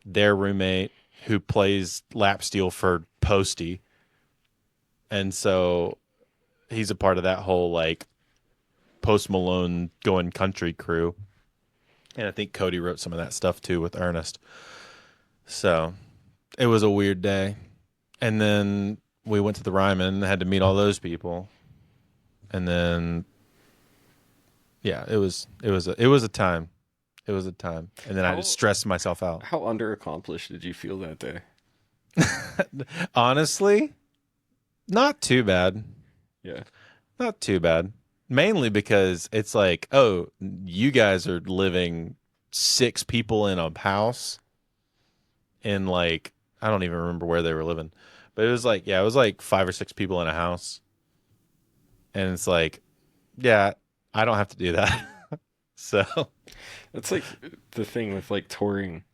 Speaker 1: their roommate who plays lap steel for Posty. And so he's a part of that whole like Post Malone going country crew. And I think Cody wrote some of that stuff too with Ernest. So it was a weird day. And then we went to the Ryman, had to meet all those people. And then yeah, it was a time. It was a time. And then I
Speaker 2: How
Speaker 1: just stressed myself out.
Speaker 2: how underaccomplished did you feel that day?
Speaker 1: Honestly, not too bad.
Speaker 2: Yeah.
Speaker 1: Not too bad. Mainly because it's like, oh, you guys are living six people in a house in like I don't even remember where they were living. But it was like, yeah, it was like five or six people in a house. And it's like, yeah, I don't have to do that. So,
Speaker 2: That's like the thing with like touring.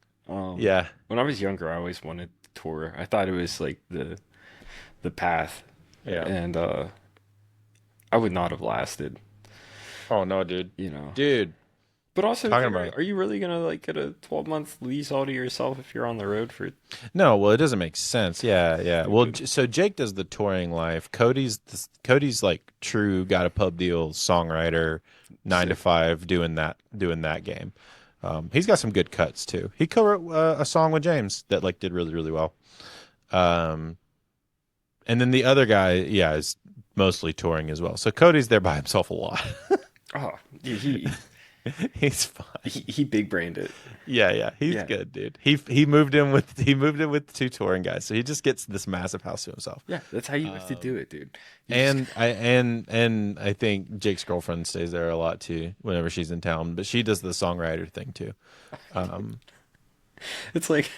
Speaker 1: yeah.
Speaker 2: When I was younger, I always wanted to tour. I thought it was like the path,
Speaker 1: Yeah.
Speaker 2: and I would not have lasted,
Speaker 1: Oh no, dude.
Speaker 2: you know.
Speaker 1: Dude,
Speaker 2: But also,
Speaker 1: talking about
Speaker 2: are you really gonna like get a 12-month lease all to yourself if you're on the road for
Speaker 1: no, well, it doesn't make sense. Yeah, yeah. Well,
Speaker 2: stupid?
Speaker 1: So Jake does the touring life. Cody's like true got a pub deal songwriter, nine to
Speaker 2: Sick.
Speaker 1: five doing that game. He's got some good cuts too. He co-wrote a song with James that like did really really well. Um, and then the other guy, yeah, is mostly touring as well. So Cody's there by himself a lot.
Speaker 2: Oh, he
Speaker 1: He's fine.
Speaker 2: he big brained it.
Speaker 1: Yeah, yeah, he's
Speaker 2: Yeah,
Speaker 1: good, dude. He moved in with two touring guys, so he just gets this massive house to himself.
Speaker 2: yeah. That's how you have to do it, dude. You just
Speaker 1: And I think Jake's girlfriend stays there a lot too whenever she's in town, but she does the songwriter thing too. Um,
Speaker 2: it's like,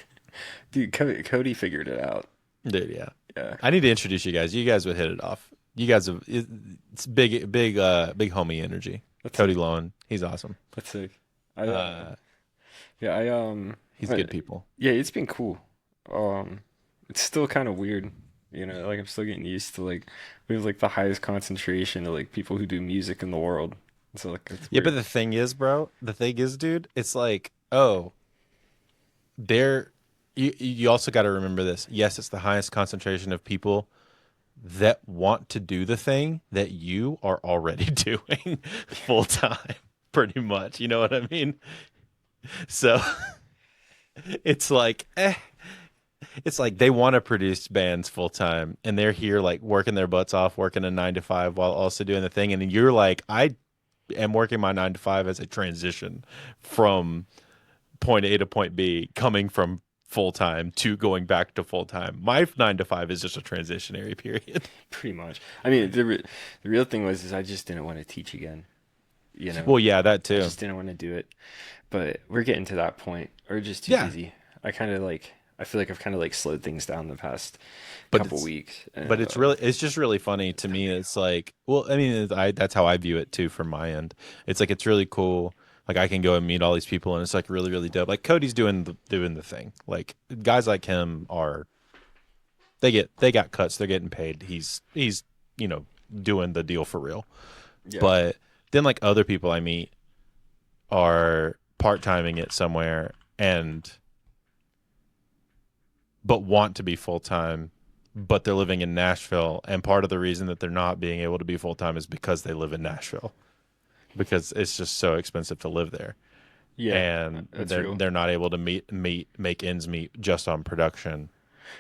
Speaker 2: dude, Cody figured it out.
Speaker 1: dude, yeah.
Speaker 2: Yeah,
Speaker 1: I need to introduce you guys. You guys would hit it off. You guys have it's big homie energy.
Speaker 2: that's
Speaker 1: Cody
Speaker 2: sick.
Speaker 1: Lowen, he's awesome.
Speaker 2: That's sick. I
Speaker 1: Uh,
Speaker 2: yeah,
Speaker 1: he's
Speaker 2: I-
Speaker 1: good people.
Speaker 2: yeah, it's been cool. It's still kind of weird, you know. Like I'm still getting used to like we have like the highest concentration of like people who do music in the world. So like it's
Speaker 1: Yeah, but
Speaker 2: weird.
Speaker 1: the thing is, bro, dude, it's like, oh, there you also got to remember this. Yes, it's the highest concentration of people that want to do the thing that you are already doing full time, pretty much. You know what I mean? So it's like, it's like they want to produce bands full time and they're here like working their butts off, working a 9 to 5 while also doing the thing. And then you're like, I am working my 9 to 5 as a transition from point A to point B, coming from full time to going back to full time. My 9 to 5 is just a transitionary period.
Speaker 2: Pretty much. I mean, the real thing was is I just didn't want to teach again. You know,
Speaker 1: Well, yeah, that
Speaker 2: I
Speaker 1: too.
Speaker 2: just didn't want to do it. But we're getting to that point. We're just too
Speaker 1: Yeah,
Speaker 2: busy. I feel like I've kind of like slowed things down the past
Speaker 1: but
Speaker 2: couple weeks,
Speaker 1: but
Speaker 2: and
Speaker 1: it's just really funny to me. It's like, well, I mean, that's how I view it too from my end. It's like it's really cool. Like I can go and meet all these people, and it's like really really dope. Like Cody's doing the thing. Like guys like him are they got cuts. They're getting paid. He's doing the deal for real.
Speaker 2: yeah,
Speaker 1: But then like other people I meet are part timing it somewhere and but want to be full time, but they're living in Nashville. And part of the reason that they're not being able to be full time is because they live in Nashville, because it's just so expensive to live there,
Speaker 2: yeah,
Speaker 1: and
Speaker 2: that's
Speaker 1: they're
Speaker 2: real.
Speaker 1: they're not able to make ends meet just on production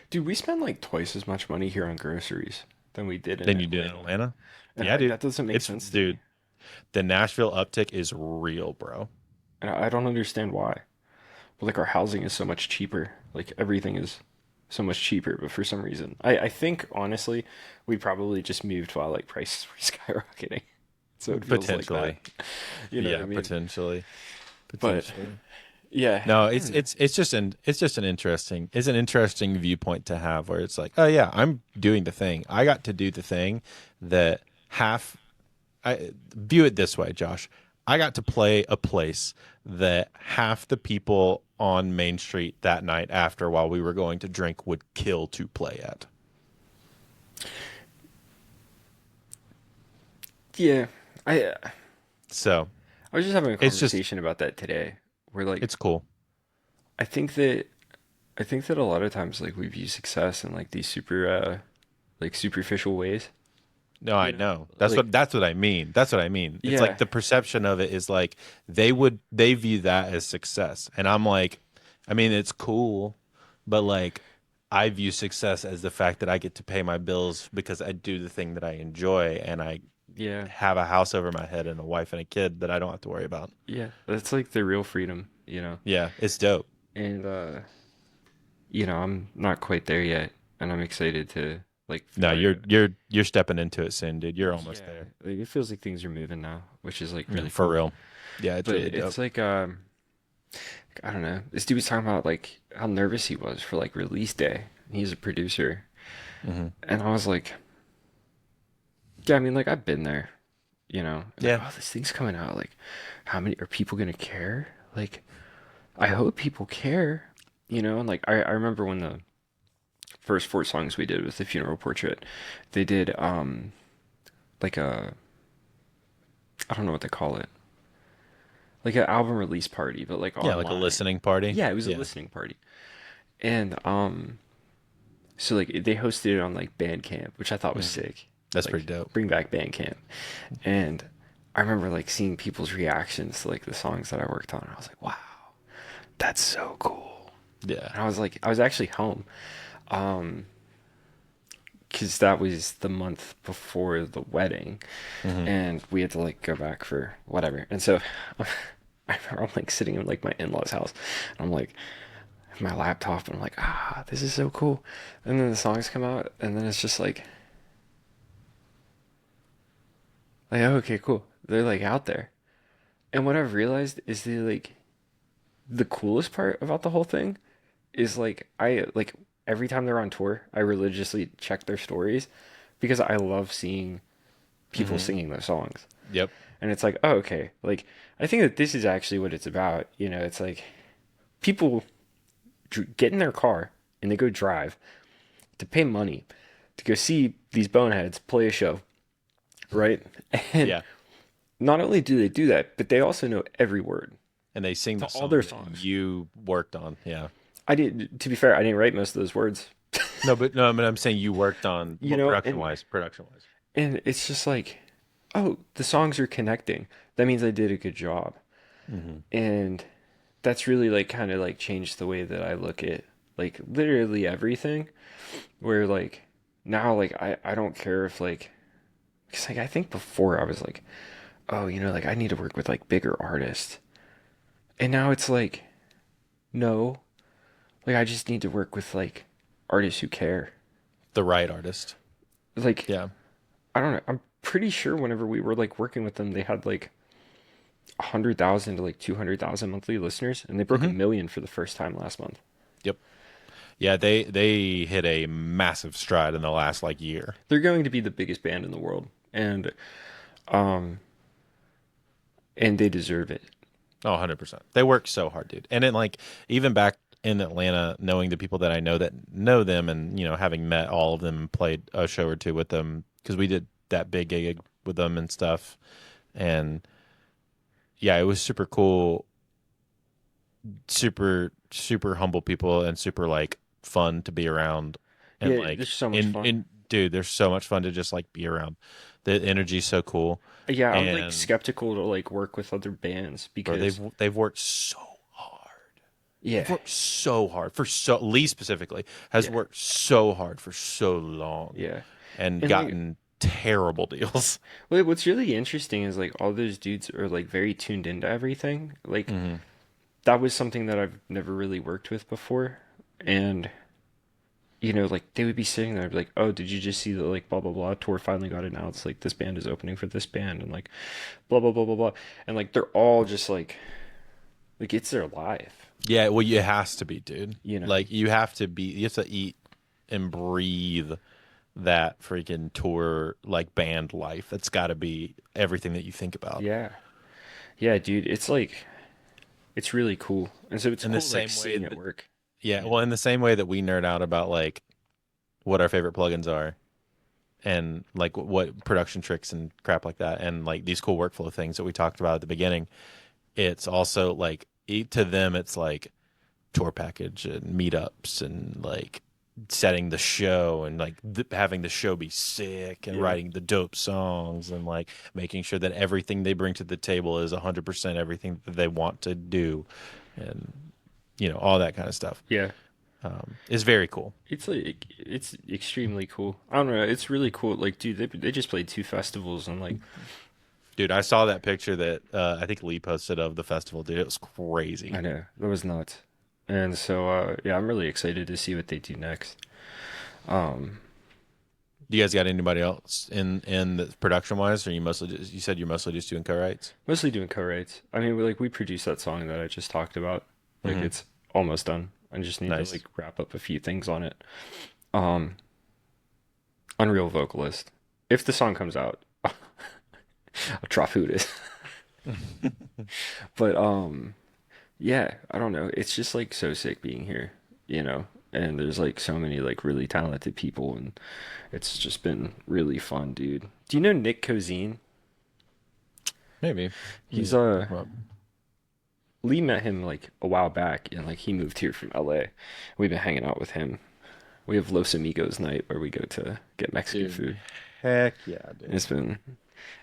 Speaker 2: Dude, we spend like twice as much money here on groceries than we did in
Speaker 1: than you do in
Speaker 2: Atlanta.
Speaker 1: Atlanta.
Speaker 2: And
Speaker 1: Yeah, dude,
Speaker 2: that doesn't make
Speaker 1: it's
Speaker 2: sense to me.
Speaker 1: dude. The Nashville uptick is real, bro.
Speaker 2: And I don't understand why. But like our housing is so much cheaper. Like everything is so much cheaper. But for some reason, I think honestly, we probably just moved while like prices were skyrocketing. So it feels like that.
Speaker 1: Potentially,
Speaker 2: You know what
Speaker 1: yeah,
Speaker 2: I mean?
Speaker 1: potentially,
Speaker 2: But
Speaker 1: potentially.
Speaker 2: Yeah,
Speaker 1: No,
Speaker 2: I
Speaker 1: it's
Speaker 2: don't know.
Speaker 1: it's it's just an interesting viewpoint to have where it's like, oh yeah, I'm doing the thing. I got to do the thing that half I view it this way, Josh. I got to play a place that half the people on Main Street that night after while we were going to drink would kill to play at.
Speaker 2: Yeah, I
Speaker 1: So
Speaker 2: I was just having a
Speaker 1: it's just
Speaker 2: conversation about that today, where like
Speaker 1: it's cool.
Speaker 2: I think that I think that a lot of times like we view success in like these super like superficial ways,
Speaker 1: No, I
Speaker 2: you know?
Speaker 1: know.
Speaker 2: Like
Speaker 1: That's what I mean. That's what I mean. It's like
Speaker 2: yeah,
Speaker 1: the perception of it is like they view that as success. And I'm like, I mean, it's cool, but like I view success as the fact that I get to pay my bills because I do the thing that I enjoy and I
Speaker 2: yeah,
Speaker 1: have a house over my head and a wife and a kid that I don't have to worry about.
Speaker 2: yeah. That's like the real freedom, you know.
Speaker 1: Yeah, it's dope.
Speaker 2: And I'm not quite there yet, and I'm excited to like
Speaker 1: No,
Speaker 2: finally.
Speaker 1: you're stepping into it soon, dude. You're almost
Speaker 2: Yeah,
Speaker 1: there.
Speaker 2: like it feels like things are moving now, which is like
Speaker 1: Yeah,
Speaker 2: really
Speaker 1: for
Speaker 2: cool.
Speaker 1: real. Yeah, it's
Speaker 2: But
Speaker 1: really dope.
Speaker 2: it's like I don't know. This dude was talking about like how nervous he was for like release day. He's a producer,
Speaker 1: Hmm.
Speaker 2: and I was like, yeah, I mean, like I've been there, you know. Like,
Speaker 1: Yeah.
Speaker 2: oh, this thing's coming out. Like, how many are people gonna care? Like, I hope people care, you know. And like, I remember when the first four songs we did with the funeral portrait, they did like a I don't know what they call it, like an album release party, but like
Speaker 1: Yeah, like a
Speaker 2: online.
Speaker 1: listening party.
Speaker 2: Yeah, it was a
Speaker 1: Yeah.
Speaker 2: listening party, and so like they hosted it on like Bandcamp, which I thought was
Speaker 1: Mhm.
Speaker 2: sick.
Speaker 1: That's pretty
Speaker 2: Like
Speaker 1: dope.
Speaker 2: bring back Bandcamp. And I remember like seeing people's reactions to like the songs that I worked on. And I was like, wow, that's so cool.
Speaker 1: Yeah.
Speaker 2: And I was like, I was actually home. Um, because that was the month before the wedding,
Speaker 1: Hmm.
Speaker 2: and we had to like go back for whatever. And so I remember I'm like sitting in like my in-laws' house, and I'm like my laptop, and I'm like, ah, this is so cool. And then the songs come out, and then it's just like, oh, okay, cool. They're like out there. And what I've realized is the coolest part about the whole thing is like I like every time they're on tour, I religiously check their stories because I love seeing people
Speaker 1: Hmm.
Speaker 2: singing those songs.
Speaker 1: Yep.
Speaker 2: And it's like, oh, okay. Like I think that this is actually what it's about. You know, it's like people get in their car and they go drive to pay money to go see these boneheads play a show, right? And
Speaker 1: Yeah.
Speaker 2: not only do they do that, but they also know every word
Speaker 1: And they sing
Speaker 2: to
Speaker 1: the
Speaker 2: all their
Speaker 1: song that
Speaker 2: songs.
Speaker 1: you worked on. Yeah.
Speaker 2: I did, to be fair, I didn't write most of those words,
Speaker 1: No, but I'm saying you worked on
Speaker 2: you
Speaker 1: what
Speaker 2: know,
Speaker 1: production wise.
Speaker 2: and it's just like, oh, the songs are connecting. That means I did a good job.
Speaker 1: Hmm.
Speaker 2: And that's really like kind of like changed the way that I look at like literally everything. Where like now like I don't care if like because like I think before I was like, oh, you know, like I need to work with like bigger artists. And now it's like, no, like I just need to work with like artists who care.
Speaker 1: The right artist.
Speaker 2: Like
Speaker 1: Yeah.
Speaker 2: I don't know. I'm pretty sure whenever we were like working with them, they had like 100,000 to like 200,000 monthly listeners, and they broke a
Speaker 1: Hmm.
Speaker 2: million for the first time last month.
Speaker 1: Yep. Yeah, they hit a massive stride in the last like year.
Speaker 2: They're going to be the biggest band in the world, um and they deserve it.
Speaker 1: Oh, 100%. They work so hard, dude. And then like even back in Atlanta, knowing the people that I know that know them and, having met all of them and played a show or two with them because we did that big gig with them and stuff. And yeah, it was super cool, super humble people and super like fun to be around. And
Speaker 2: Yeah,
Speaker 1: like
Speaker 2: they're so much fun.
Speaker 1: dude, there's so much fun to just like be around. The energy's so cool.
Speaker 2: Yeah, I'm like
Speaker 1: And
Speaker 2: skeptical to like work with other bands
Speaker 1: bro,
Speaker 2: because
Speaker 1: they've worked so hard. They've
Speaker 2: yeah,
Speaker 1: worked so hard for so Lee specifically has
Speaker 2: yeah,
Speaker 1: worked so hard for so long
Speaker 2: yeah.
Speaker 1: and
Speaker 2: And like
Speaker 1: gotten terrible deals.
Speaker 2: what's really interesting is like all those dudes are like very tuned into everything. Like
Speaker 1: Hmm.
Speaker 2: that was something that I've never really worked with before. And you know, like they would be sitting there like, "Oh, did you just see the like blah blah blah tour finally got announced? Like this band is opening for this band and like blah blah blah blah blah." And like they're all just like Like it's their life,
Speaker 1: Yeah, well, it has to be, dude.
Speaker 2: you know.
Speaker 1: Like you have to eat and breathe that freaking tour like band life. It's got to be everything that you think about.
Speaker 2: Yeah. Yeah, dude, it's like it's really cool. And so it's
Speaker 1: In the
Speaker 2: cool like
Speaker 1: same way
Speaker 2: seeing it
Speaker 1: that
Speaker 2: work.
Speaker 1: yeah,
Speaker 2: Yeah.
Speaker 1: well, in the same way that we nerd out about like what our favorite plugins are and like what production tricks and crap like that and like these cool workflow things that we talked about at the beginning, it's also like to them it's like tour package and meetups and like setting the show and like having the show be sick and
Speaker 2: Yeah.
Speaker 1: writing the dope songs and like making sure that everything they bring to the table is 100% everything that they want to do and all that kind of stuff
Speaker 2: Yeah.
Speaker 1: is very cool.
Speaker 2: It's like it's extremely cool. I don't know, it's really cool. Like, dude, they just played two festivals and like
Speaker 1: Dude, I saw that picture that I think Lee posted of the festival. Dude, it was
Speaker 2: I
Speaker 1: crazy.
Speaker 2: know, that was nuts. And so yeah, I'm really excited to see what they do next. Um
Speaker 1: Do you guys got anybody else in the production wise, or you mostly you said you're mostly just doing co-writes?
Speaker 2: Mostly doing co-writes. I mean, we produced that song that I just talked about. Like
Speaker 1: Hmm.
Speaker 2: it's almost done. I just need to
Speaker 1: Nice.
Speaker 2: like wrap up a few things on it. Um Unreal vocalist. If the song comes out, I'll drop who it is. But yeah, I don't know. It's just like so sick being here, you know. And there's like so many like really talented people and it's just been really fun, dude. Do you know Nick Cozine?
Speaker 1: Maybe.
Speaker 2: He's
Speaker 1: Well,
Speaker 2: Lee met him like a while back and like he moved here from LA. We've been hanging out with him. We have Los Amigos night where we go to get Mexican
Speaker 1: dude.
Speaker 2: food.
Speaker 1: Heck yeah,
Speaker 2: And
Speaker 1: dude.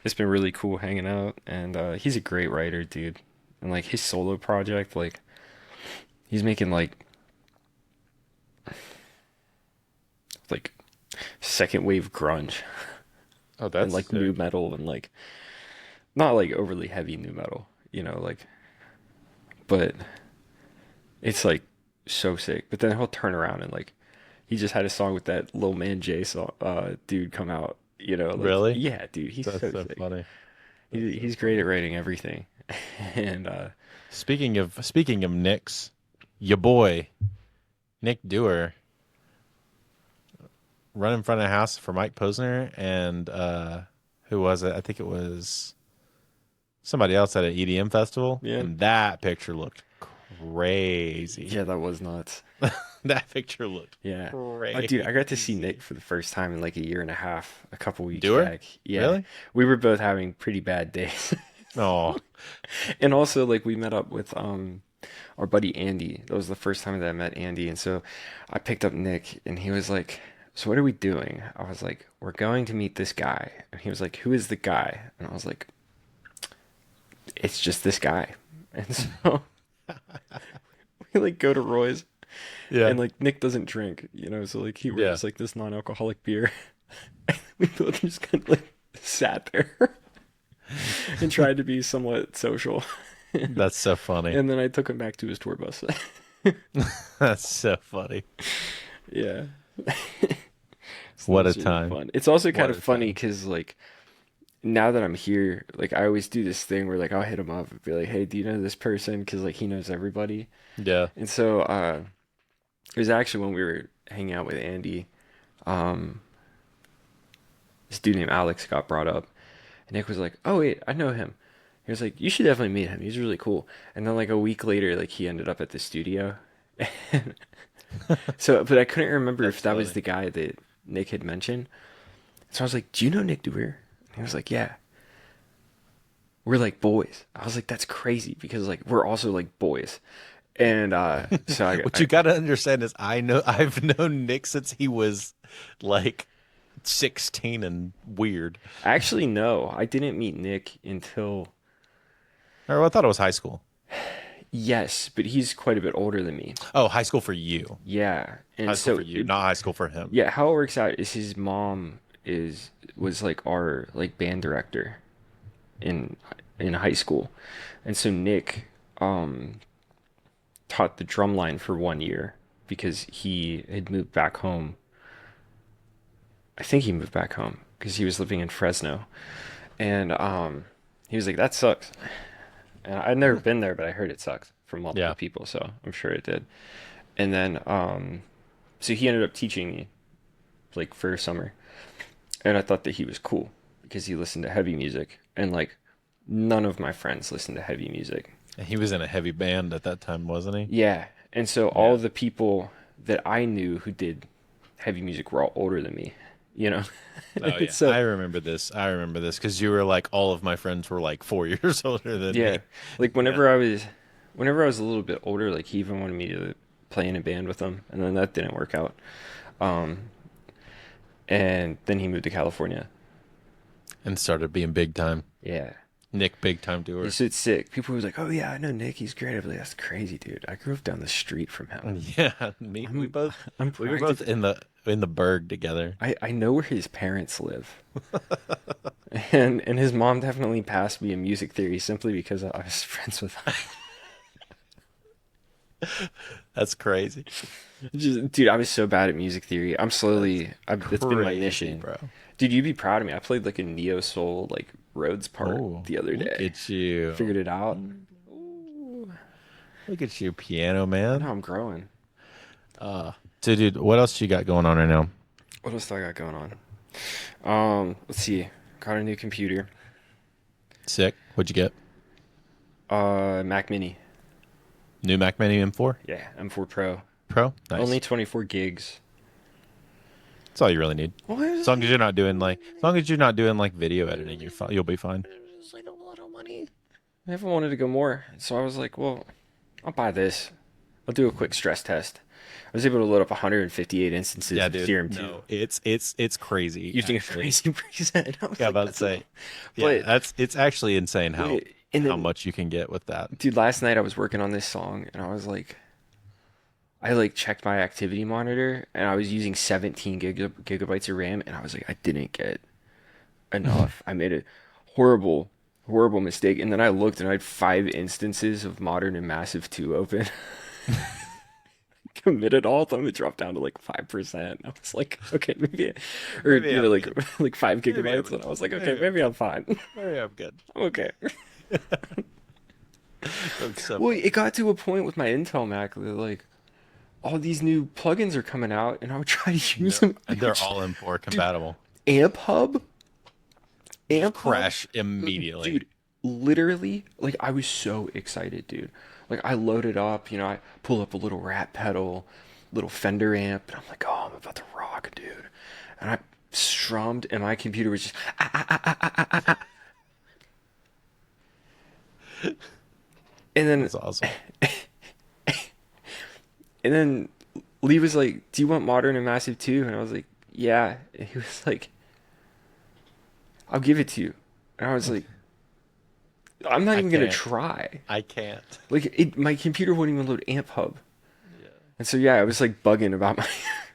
Speaker 2: it's been really cool hanging out and he's a great writer, dude. And like his solo project, like he's making like second wave grunge
Speaker 1: Oh,
Speaker 2: and
Speaker 1: that's
Speaker 2: like
Speaker 1: sick.
Speaker 2: new metal and like not like overly heavy new metal, you know, like but it's like so sick. But then he'll turn around and like he just had a song with that Lil Man J song dude come out, you know, like
Speaker 1: Really?
Speaker 2: yeah, dude, he's
Speaker 1: That's
Speaker 2: so
Speaker 1: so
Speaker 2: sick.
Speaker 1: funny. That's so
Speaker 2: He's great
Speaker 1: funny.
Speaker 2: at writing everything. And
Speaker 1: Speaking of Nick's, your boy Nick Dewar run in front of the house for Mike Posner and who was it? I think it was somebody else at an EDM festival,
Speaker 2: yeah.
Speaker 1: and that picture looked crazy.
Speaker 2: Yeah, that was nuts.
Speaker 1: That picture looked
Speaker 2: Yeah. Oh, dude, I got to see Nick
Speaker 1: crazy.
Speaker 2: for the first time in like a year and a half, a couple weeks
Speaker 1: Dewar?
Speaker 2: back. Yeah.
Speaker 1: Really?
Speaker 2: We were both having pretty bad days.
Speaker 1: Oh,
Speaker 2: And also like we met up with our buddy Andy. That was the first time that I met Andy. And so I picked up Nick and he was like, "So what are we doing?" I was like, "We're going to meet this guy." And he was like, "Who is the guy?" And I was like, "It's just this guy." And so we like go to Roy's
Speaker 1: yeah,
Speaker 2: and like Nick doesn't drink, you know, so like he
Speaker 1: yeah.
Speaker 2: orders like this non-alcoholic beer. We both just kind of like sat there and tried to be somewhat social.
Speaker 1: That's so funny.
Speaker 2: And then I took him back to his tour bus.
Speaker 1: That's so funny.
Speaker 2: Yeah. So that
Speaker 1: What a
Speaker 2: was really
Speaker 1: time.
Speaker 2: fun. It's also kind
Speaker 1: What
Speaker 2: of
Speaker 1: a
Speaker 2: funny
Speaker 1: time.
Speaker 2: because like now that I'm here, like I always do this thing where like I'll hit him up and be like, "Hey, do you know this person?" Because like he knows everybody.
Speaker 1: Yeah.
Speaker 2: And so it was actually when we were hanging out with Andy, um, this dude named Alex got brought up, and Nick was like, "Oh wait, I know him." He was like, "You should definitely meet him. He's really cool." And then like a week later, like he ended up at the studio. So, but I couldn't remember if
Speaker 1: That's
Speaker 2: that was
Speaker 1: funny.
Speaker 2: the guy that Nick had mentioned. So I was like, "Do you know Nick Dewar?" And he was like, "Yeah." We're like boys. I was like, "That's crazy," because like we're also like boys. And so
Speaker 1: What you got to understand is I've known Nick since he was like 16 and weird.
Speaker 2: actually no, I didn't meet Nick until
Speaker 1: Or I thought it was high school.
Speaker 2: yes, but he's quite a bit older than me.
Speaker 1: Oh, high school for you.
Speaker 2: Yeah,
Speaker 1: High
Speaker 2: and
Speaker 1: school
Speaker 2: so
Speaker 1: for you, not high school for him.
Speaker 2: yeah, how it works out is his mom is was like our like band director in high school, and so Nick taught the drum line for 1 year because he had moved back home. I think he moved back home because he was living in Fresno, and he was like, "That sucks," and I'd never been there, but I heard it sucks. from multiple
Speaker 1: Yeah.
Speaker 2: people, so I'm sure it did. And then so he ended up teaching me like for a summer, and I thought that he was cool because he listened to heavy music, and like none of my friends listened to heavy music.
Speaker 1: And he was in a heavy band at that time, wasn't he?
Speaker 2: Yeah, and so all
Speaker 1: Yeah.
Speaker 2: the people that I knew who did heavy music were all older than me, you know.
Speaker 1: Oh yeah,
Speaker 2: So
Speaker 1: I remember this. I remember this because you were like, all of my friends were like 4 years older than
Speaker 2: yeah,
Speaker 1: me.
Speaker 2: like
Speaker 1: Yeah.
Speaker 2: whenever I was a little bit older, like he even wanted me to play in a band with him, and then that didn't work out. Um, and then he moved to California.
Speaker 1: And started being big time.
Speaker 2: Yeah.
Speaker 1: Nick big time tour.
Speaker 2: It's sick. People were like, "Oh yeah, I know Nick. He's great." I was like, "That's crazy, dude. I grew up down the street from him.
Speaker 1: Yeah, me. We
Speaker 2: I'm,
Speaker 1: both
Speaker 2: I'm
Speaker 1: we were both
Speaker 2: practically.
Speaker 1: in the Berg together.
Speaker 2: I know where his parents live, and his mom definitely passed me in music theory simply because I was friends with him.
Speaker 1: That's crazy.
Speaker 2: Just, dude, I was so bad at music theory.
Speaker 1: That's
Speaker 2: It's been my
Speaker 1: crazy,
Speaker 2: mission.
Speaker 1: bro.
Speaker 2: Dude, you'd be proud of me. I played like a neo soul like Rhodes part
Speaker 1: Oh,
Speaker 2: the other
Speaker 1: look
Speaker 2: day.
Speaker 1: at you.
Speaker 2: Figured it out. Ooh,
Speaker 1: Look at you, piano
Speaker 2: I
Speaker 1: man.
Speaker 2: know I'm growing.
Speaker 1: So, dude, what else you got going on right now?
Speaker 2: What else do I got going on? Let's see. Got a new computer.
Speaker 1: Sick. What'd you get?
Speaker 2: Mac Mini.
Speaker 1: New Mac Mini M4
Speaker 2: Yeah, M4 Pro.
Speaker 1: Pro. Nice.
Speaker 2: Only 24 gigs.
Speaker 1: That's all you really need.
Speaker 2: What?
Speaker 1: As long as you're not doing like, as long as you're not doing like video editing, you'll be fine.
Speaker 2: It's like a lot of money. I haven't wanted to go more, so I was like, well, I'll buy this. I'll do a quick stress test. I was able to load up 158 instances
Speaker 1: Yeah,
Speaker 2: of
Speaker 1: dude.
Speaker 2: Theorem 2
Speaker 1: No, it's crazy.
Speaker 2: using a
Speaker 1: Actually.
Speaker 2: crazy preset. I was
Speaker 1: Yeah,
Speaker 2: like,
Speaker 1: about to
Speaker 2: that's
Speaker 1: say. Yeah,
Speaker 2: But
Speaker 1: it's actually insane how
Speaker 2: and
Speaker 1: how
Speaker 2: then,
Speaker 1: much you can get with that.
Speaker 2: dude, last night I was working on this song, and I like checked my activity monitor, and I was using 17 gigabytes of RAM, and I was like, I didn't get enough. I made a horrible, horrible mistake, and then I looked, and I had 5 instances of Modern and Massive 2 open. Committed all of them, it dropped down to like 5%. I was like, okay, maybe, or
Speaker 1: Maybe I'm
Speaker 2: like
Speaker 1: good.
Speaker 2: like 5
Speaker 1: Maybe I'm
Speaker 2: gigabytes, and I was like, okay,
Speaker 1: maybe
Speaker 2: maybe I'm fine.
Speaker 1: I'm good.
Speaker 2: I'm okay.
Speaker 1: That's so
Speaker 2: Well,
Speaker 1: funny.
Speaker 2: it got to a point with my Intel Mac that like all these new plugins are coming out, and I would try to use them.
Speaker 1: And they're all M4 compatible.
Speaker 2: Amp Hub, Amp Hub,
Speaker 1: Crash immediately.
Speaker 2: dude. Literally, like I was so excited, dude. Like I loaded up, I pull up a little rat pedal, little Fender amp, and I'm like, oh, I'm about to rock, dude. And I strummed, and my computer was just and then
Speaker 1: That's awesome.
Speaker 2: and then Lee was like, "Do you want Modern and Massive too?" And I was like, "Yeah." And he was like, "I'll give it to you." And I was like, "I'm not
Speaker 1: I
Speaker 2: even gonna
Speaker 1: can't.
Speaker 2: try."
Speaker 1: I can't.
Speaker 2: Like my computer wouldn't even load Amp Hub.
Speaker 1: Yeah.
Speaker 2: And so yeah, I was like bugging about my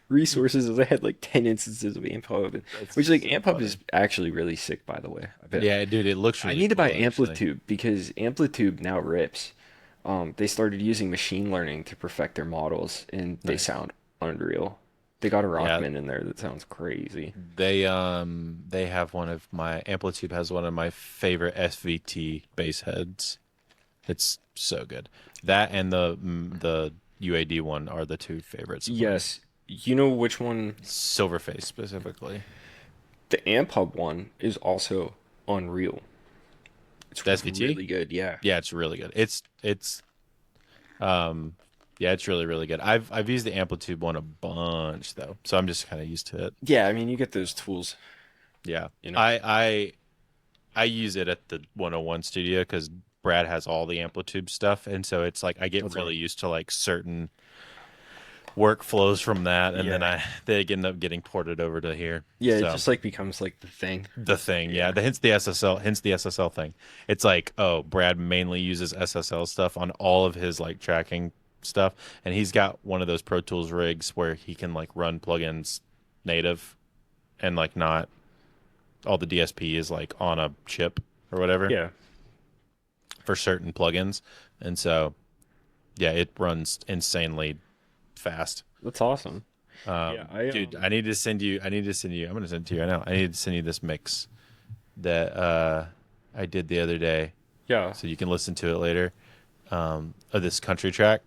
Speaker 2: resources as I had like 10 instances of Amp Hub,
Speaker 1: That's
Speaker 2: which like
Speaker 1: so
Speaker 2: Amp Hub
Speaker 1: funny.
Speaker 2: is actually really sick, by the way. I bet.
Speaker 1: Yeah, dude, it looks
Speaker 2: I
Speaker 1: really
Speaker 2: need to buy
Speaker 1: cool, actually.
Speaker 2: Amplitude because Amplitude now rips. They started using machine learning to perfect their models, and they
Speaker 1: Nice.
Speaker 2: sound unreal. They got a
Speaker 1: Yeah,
Speaker 2: Rockman in there that sounds crazy.
Speaker 1: they have one of my Amplitude has one of my favorite SVT bass heads. It's so good. That and the UAD one are the two favorites of mine.
Speaker 2: Yes, you know which one?
Speaker 1: Silverface specifically.
Speaker 2: The Amp Hub one is also unreal. It's
Speaker 1: The SVT?
Speaker 2: really good. Yeah.
Speaker 1: Yeah, it's really good. Um yeah, it's really really good. I've used the Amplitude one a bunch though, so I'm just kind of used to it.
Speaker 2: Yeah, I mean, you get those tools,
Speaker 1: Yeah,
Speaker 2: you know.
Speaker 1: I use it at the 101 studio because Brad has all the Amplitude stuff, and so it's like I get
Speaker 2: That's
Speaker 1: really
Speaker 2: right.
Speaker 1: used to like certain workflows from that, and then
Speaker 2: Yeah.
Speaker 1: they end up getting ported over to here.
Speaker 2: Yeah, it
Speaker 1: So
Speaker 2: just like becomes like the thing.
Speaker 1: the thing, yeah,
Speaker 2: Yeah.
Speaker 1: hence the SSL thing. It's like, oh, Brad mainly uses SSL stuff on all of his like tracking stuff, and he's got one of those Pro Tools rigs where he can like run plugins native and like not all the DSP is like on a chip or whatever
Speaker 2: Yeah.
Speaker 1: for certain plugins, and so yeah, it runs insanely fast.
Speaker 2: That's awesome. Yeah,
Speaker 1: Dude, I need to send you. I need to send you. I'm gonna send it to you right now. I need to send you this mix that I did the other day,
Speaker 2: yeah.
Speaker 1: so you can listen to it later. of this country track.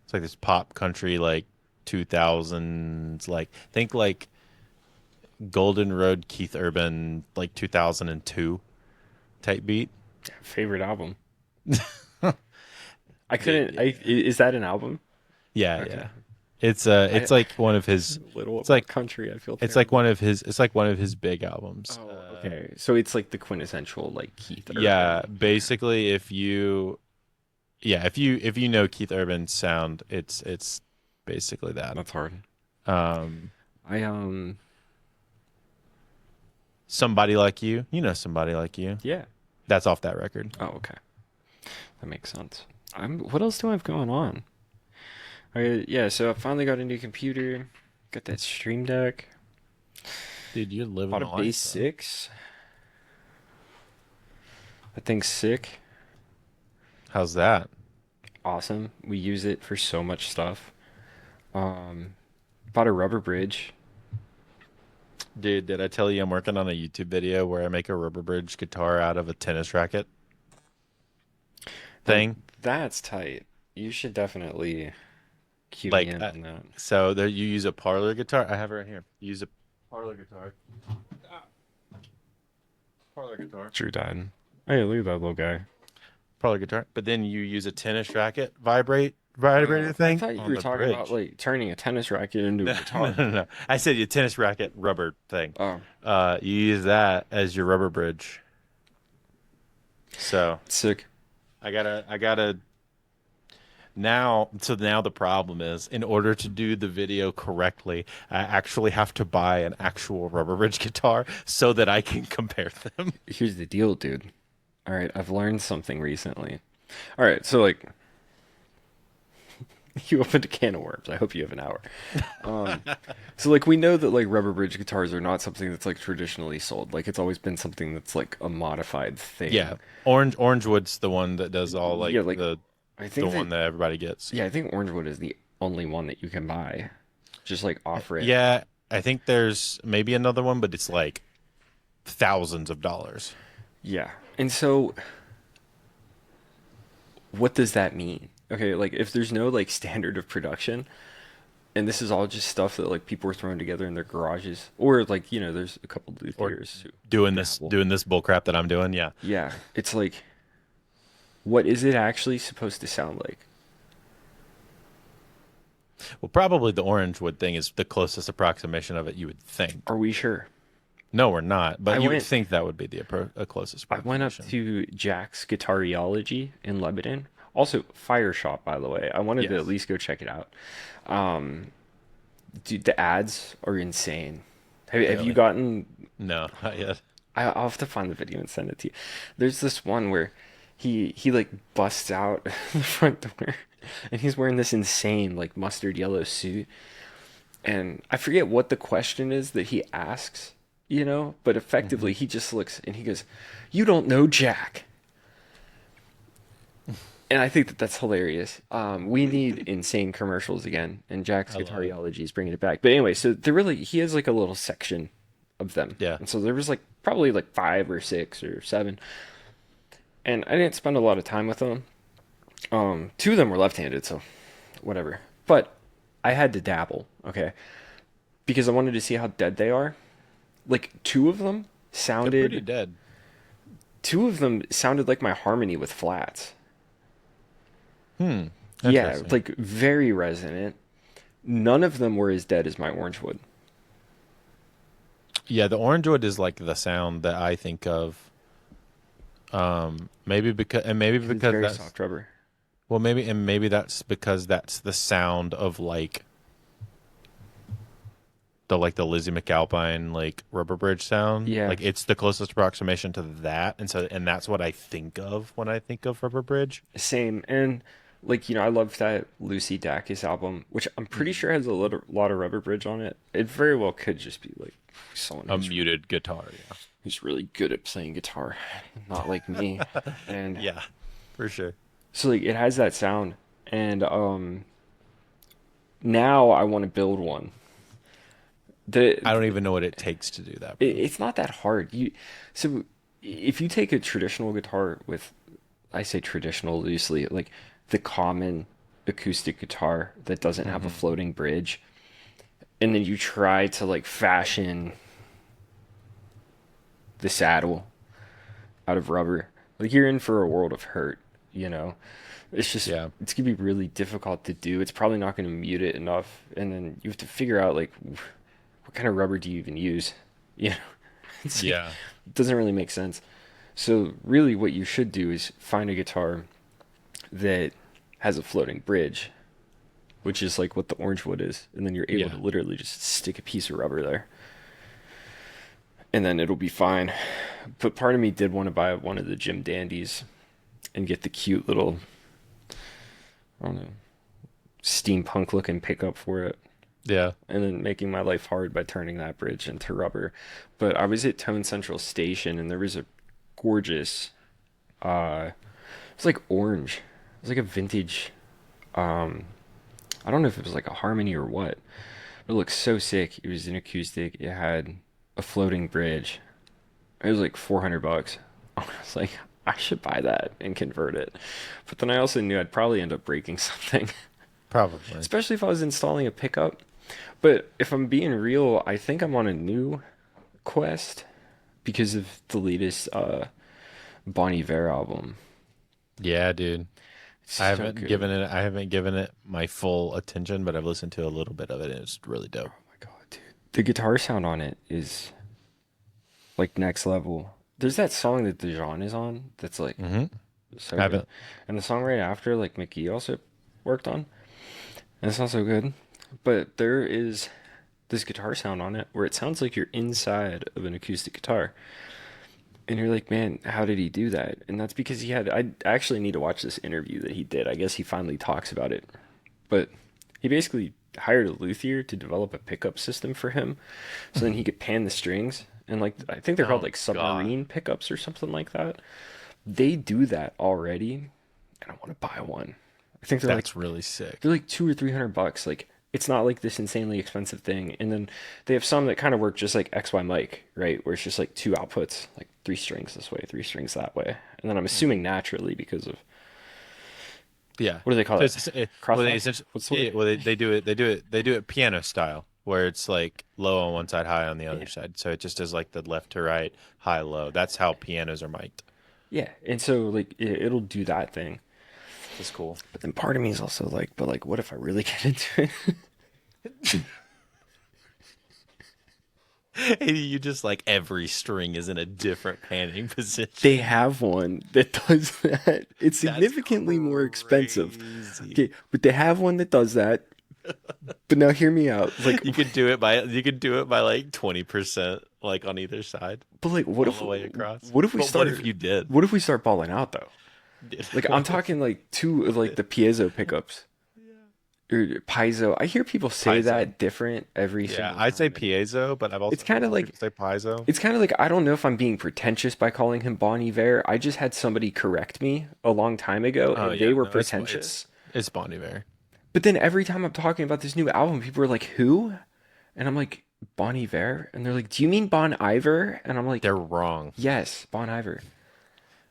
Speaker 1: It's like this pop country, like 2000s, like think like Golden Road Keith Urban, like 2002 type beat.
Speaker 2: Favorite album. I
Speaker 1: Dude,
Speaker 2: couldn't.
Speaker 1: yeah,
Speaker 2: Is that an album?
Speaker 1: yeah,
Speaker 2: Okay.
Speaker 1: yeah.
Speaker 2: I
Speaker 1: It's like one of his.
Speaker 2: little
Speaker 1: It's
Speaker 2: about
Speaker 1: like
Speaker 2: country. I feel
Speaker 1: it's like
Speaker 2: terrible.
Speaker 1: one of his. It's like one of his big albums.
Speaker 2: Oh, okay. So it's like the quintessential like Keith
Speaker 1: Yeah,
Speaker 2: Urban.
Speaker 1: basically, if you know Keith Urban's sound, it's basically that.
Speaker 2: That's hard.
Speaker 1: Um,
Speaker 2: I
Speaker 1: Somebody Like You know Somebody Like You.
Speaker 2: yeah.
Speaker 1: That's off that record.
Speaker 2: Oh, okay. That makes sense. What else do I have going on? Yeah, so I finally got a new computer. Got that Stream Deck.
Speaker 1: Dude, you're living
Speaker 2: Bought
Speaker 1: the
Speaker 2: a Base
Speaker 1: life, bro.
Speaker 2: 6. That thing's sick.
Speaker 1: How's that?
Speaker 2: Awesome. We use it for so much stuff. Um, Bought a rubber bridge.
Speaker 1: Dude, did I tell you I'm working on a YouTube video where I make a rubber bridge guitar out of a tennis racket
Speaker 2: Now,
Speaker 1: thing?
Speaker 2: that's tight. You should definitely cue me
Speaker 1: Like,
Speaker 2: in on that.
Speaker 1: so there you use a parlor guitar. I have it right here. You use a parlor guitar. Parlor guitar.
Speaker 2: Drew died. Hey, look at that little guy.
Speaker 1: Parlor guitar. But then you use a tennis racket vibrator
Speaker 2: I
Speaker 1: thing
Speaker 2: thought you
Speaker 1: on
Speaker 2: were
Speaker 1: the
Speaker 2: talking about
Speaker 1: bridge.
Speaker 2: like turning a tennis racket into a
Speaker 1: No, no,
Speaker 2: guitar.
Speaker 1: no, no. I said your tennis racket rubber thing.
Speaker 2: Oh,
Speaker 1: You use that as your rubber bridge. So
Speaker 2: sick.
Speaker 1: I gotta now the problem is in order to do the video correctly, I actually have to buy an actual rubber bridge guitar so that I can compare them.
Speaker 2: Here's the deal, dude. All right, I've learned something recently. All right, so like you opened a can of worms. I hope you have an hour. Um, so like we know that like rubber bridge guitars are not something that's like traditionally sold. Like it's always been something that's like a modified
Speaker 1: Yeah,
Speaker 2: thing.
Speaker 1: Orangewood's the one that does all like
Speaker 2: Yeah, like I
Speaker 1: the
Speaker 2: think
Speaker 1: one
Speaker 2: that
Speaker 1: that everybody gets.
Speaker 2: yeah, I think Orangewood is the only one that you can buy. Just like offer it.
Speaker 1: Yeah, I think there's maybe another one, but it's like thousands of dollars.
Speaker 2: Yeah. And so what does that mean? Okay, like if there's no like standard of production and this is all just stuff that like people are throwing together in their garages or like, there's a couple
Speaker 1: Or
Speaker 2: luthiers who
Speaker 1: doing this
Speaker 2: dabble.
Speaker 1: doing this bull crap that I'm doing. Yeah.
Speaker 2: Yeah, it's like what is it actually supposed to sound like?
Speaker 1: Well, probably the Orangewood thing is the closest approximation of it you would think.
Speaker 2: Are we sure?
Speaker 1: No, we're not,
Speaker 2: I
Speaker 1: but you would
Speaker 2: went
Speaker 1: think that would be the closest
Speaker 2: I went up
Speaker 1: approximation.
Speaker 2: to Jack's Guitariology in Lebanon. Also, Fire Shop, by the way. I wanted to at
Speaker 1: Yes.
Speaker 2: least go check it out. Um, Dude, the ads are insane. Have you
Speaker 1: Really?
Speaker 2: gotten?
Speaker 1: No, not yet.
Speaker 2: I'll have to find the video and send it to you. There's this one where he like busts out the front door, and he's wearing this insane like mustard yellow suit, and I forget what the question is that he asks, but
Speaker 1: Hmm.
Speaker 2: effectively he just looks and he goes, "You don't know Jack." And I think that that's hilarious. We need insane commercials again, and Jack's
Speaker 1: I love it.
Speaker 2: Guitariology is bringing it back. But anyway, so he has like a little section of them,
Speaker 1: Yeah.
Speaker 2: and so there was like probably like 5 or 6 or 7, and I didn't spend a lot of time with them. Two of them were left-handed, so whatever. But I had to dabble, okay, because I wanted to see how dead they are. Like
Speaker 1: They're pretty
Speaker 2: sounded,
Speaker 1: dead.
Speaker 2: two of them sounded like my harmony with flats.
Speaker 1: Hmm.
Speaker 2: Yeah,
Speaker 1: Interesting.
Speaker 2: like very resonant. None of them were as dead as my Orangewood.
Speaker 1: Yeah, the Orangewood is like the sound that I think of. Maybe
Speaker 2: 'Cause it's
Speaker 1: because
Speaker 2: very
Speaker 1: that's
Speaker 2: soft rubber.
Speaker 1: well, maybe that's because that's the sound of like the Lizzie McAlpine like rubber bridge sound.
Speaker 2: Yeah,
Speaker 1: Like it's the closest approximation to that, and that's what I think of when I think of rubber bridge.
Speaker 2: same. And like, I love that Lucy Dacus album, which I'm pretty
Speaker 1: Mhm.
Speaker 2: sure has a lot of rubber bridge on it. It very well could just be like someone
Speaker 1: A muted guitar,
Speaker 2: who's really good at playing guitar, not like me.
Speaker 1: yeah.
Speaker 2: And
Speaker 1: Yeah, for sure.
Speaker 2: so like it has that sound. And now I want to build one. The
Speaker 1: I don't even know what it takes to do that, bro.
Speaker 2: it's not that hard. So if you take a traditional guitar with I say traditional loosely, like the common acoustic guitar that doesn't have a
Speaker 1: Hmm.
Speaker 2: floating bridge, and then you try to like fashion the saddle out of rubber, like you're in for a world of hurt, you know? It's just
Speaker 1: Yeah.
Speaker 2: it's gonna be really difficult to do. It's probably not gonna mute it enough, and then you have to figure out like what kind of rubber do you even use? You know, it's like
Speaker 1: Yeah.
Speaker 2: it doesn't really make sense. So really, what you should do is find a guitar that has a floating bridge, which is like what the orange wood is, and then you're able to
Speaker 1: Yeah.
Speaker 2: literally just stick a piece of rubber there, and then it'll be fine. But part of me did want to buy one of the Jim Dandies and get the cute little, I don't know, steampunk looking pickup for it,
Speaker 1: Yeah.
Speaker 2: and then making my life hard by turning that bridge into rubber. But I was at Tone Central Station, and there was a gorgeous, it was like orange. It was like a vintage, um, I don't know if it was like a Harmony or what. It looked so sick. It was an acoustic. It had a floating bridge. It was like $400. I was like, I should buy that and convert it. But then I also knew I'd probably end up breaking something,
Speaker 1: Probably.
Speaker 2: especially if I was installing a pickup. But if I'm being real, I think I'm on a new quest because of the latest Bon Iver album.
Speaker 1: Yeah, dude.
Speaker 2: It's so good.
Speaker 1: I haven't given it my full attention, but I've listened to a little bit of it and it's really
Speaker 2: Oh
Speaker 1: dope.
Speaker 2: my god, dude. The guitar sound on it is like next level. There's that song that Dijon is on that's like
Speaker 1: Hmm.
Speaker 2: so good.
Speaker 1: Haven't.
Speaker 2: And the song right after, like McGee also worked on. And it's also good. But there is this guitar sound on it where it sounds like you're inside of an acoustic guitar. And you're like, man, how did he do that? And that's because he had, I actually need to watch this interview that he did. I guess he finally talks about it. But he basically hired a luthier to develop a pickup system for him so then he could pan the strings. And like, I think they're called
Speaker 1: Oh
Speaker 2: like
Speaker 1: God.
Speaker 2: submarine pickups or something like that. They do that already. And I want to buy one. I think
Speaker 1: That's really sick.
Speaker 2: they're like 200 or 300 bucks. Like it's not like this insanely expensive thing. And then they have some that kind of work just like XY mic, right? Where it's just like two outputs, like three strings this way, three strings that way. And then I'm assuming naturally because of
Speaker 1: Yeah.
Speaker 2: what do they call
Speaker 1: So
Speaker 2: it?
Speaker 1: well, they
Speaker 2: Crosstalk?
Speaker 1: essentially,
Speaker 2: What's the
Speaker 1: yeah,
Speaker 2: word?
Speaker 1: well, they do it piano style, where it's like low on one side, high on the other
Speaker 2: Yeah.
Speaker 1: side. So it just does like the left to right, high, low. That's how pianos are mic'd.
Speaker 2: Yeah. And so like it'll do that thing.
Speaker 1: That's cool.
Speaker 2: But then part of me is also like, but like, what if I really get into it?
Speaker 1: You just like every string is in a different panning
Speaker 2: They
Speaker 1: position.
Speaker 2: have one that does that. It's
Speaker 1: That's
Speaker 2: significantly more expensive.
Speaker 1: crazy.
Speaker 2: Okay, but they have one that does that. But now hear me out. Like,
Speaker 1: You could do it by like 20%, like on either side,
Speaker 2: but like,
Speaker 1: all the way across.
Speaker 2: what if we
Speaker 1: But what if
Speaker 2: start,
Speaker 1: you did?
Speaker 2: what if we start balling out though?
Speaker 1: Dude,
Speaker 2: Like, I'm
Speaker 1: what if
Speaker 2: talking like two of like the piezo pickups or piezo. I hear people say
Speaker 1: piezo?
Speaker 2: that different every
Speaker 1: Yeah,
Speaker 2: single
Speaker 1: I'd say
Speaker 2: time. And
Speaker 1: piezo, but I've
Speaker 2: it's
Speaker 1: also heard
Speaker 2: kind
Speaker 1: a
Speaker 2: of
Speaker 1: lot of
Speaker 2: like,
Speaker 1: people say piezo.
Speaker 2: it's kind of like, I don't know if I'm being pretentious by calling him Bon Iver. I just had somebody correct me a long time ago
Speaker 1: Oh
Speaker 2: and they
Speaker 1: yeah,
Speaker 2: were
Speaker 1: no,
Speaker 2: pretentious.
Speaker 1: it's Bon Iver.
Speaker 2: But then every time I'm talking about this new album, people are like, who? And I'm like, Bon Iver? And they're like, do you mean Bon Iver? And I'm like,
Speaker 1: They're wrong.
Speaker 2: yes, Bon Iver.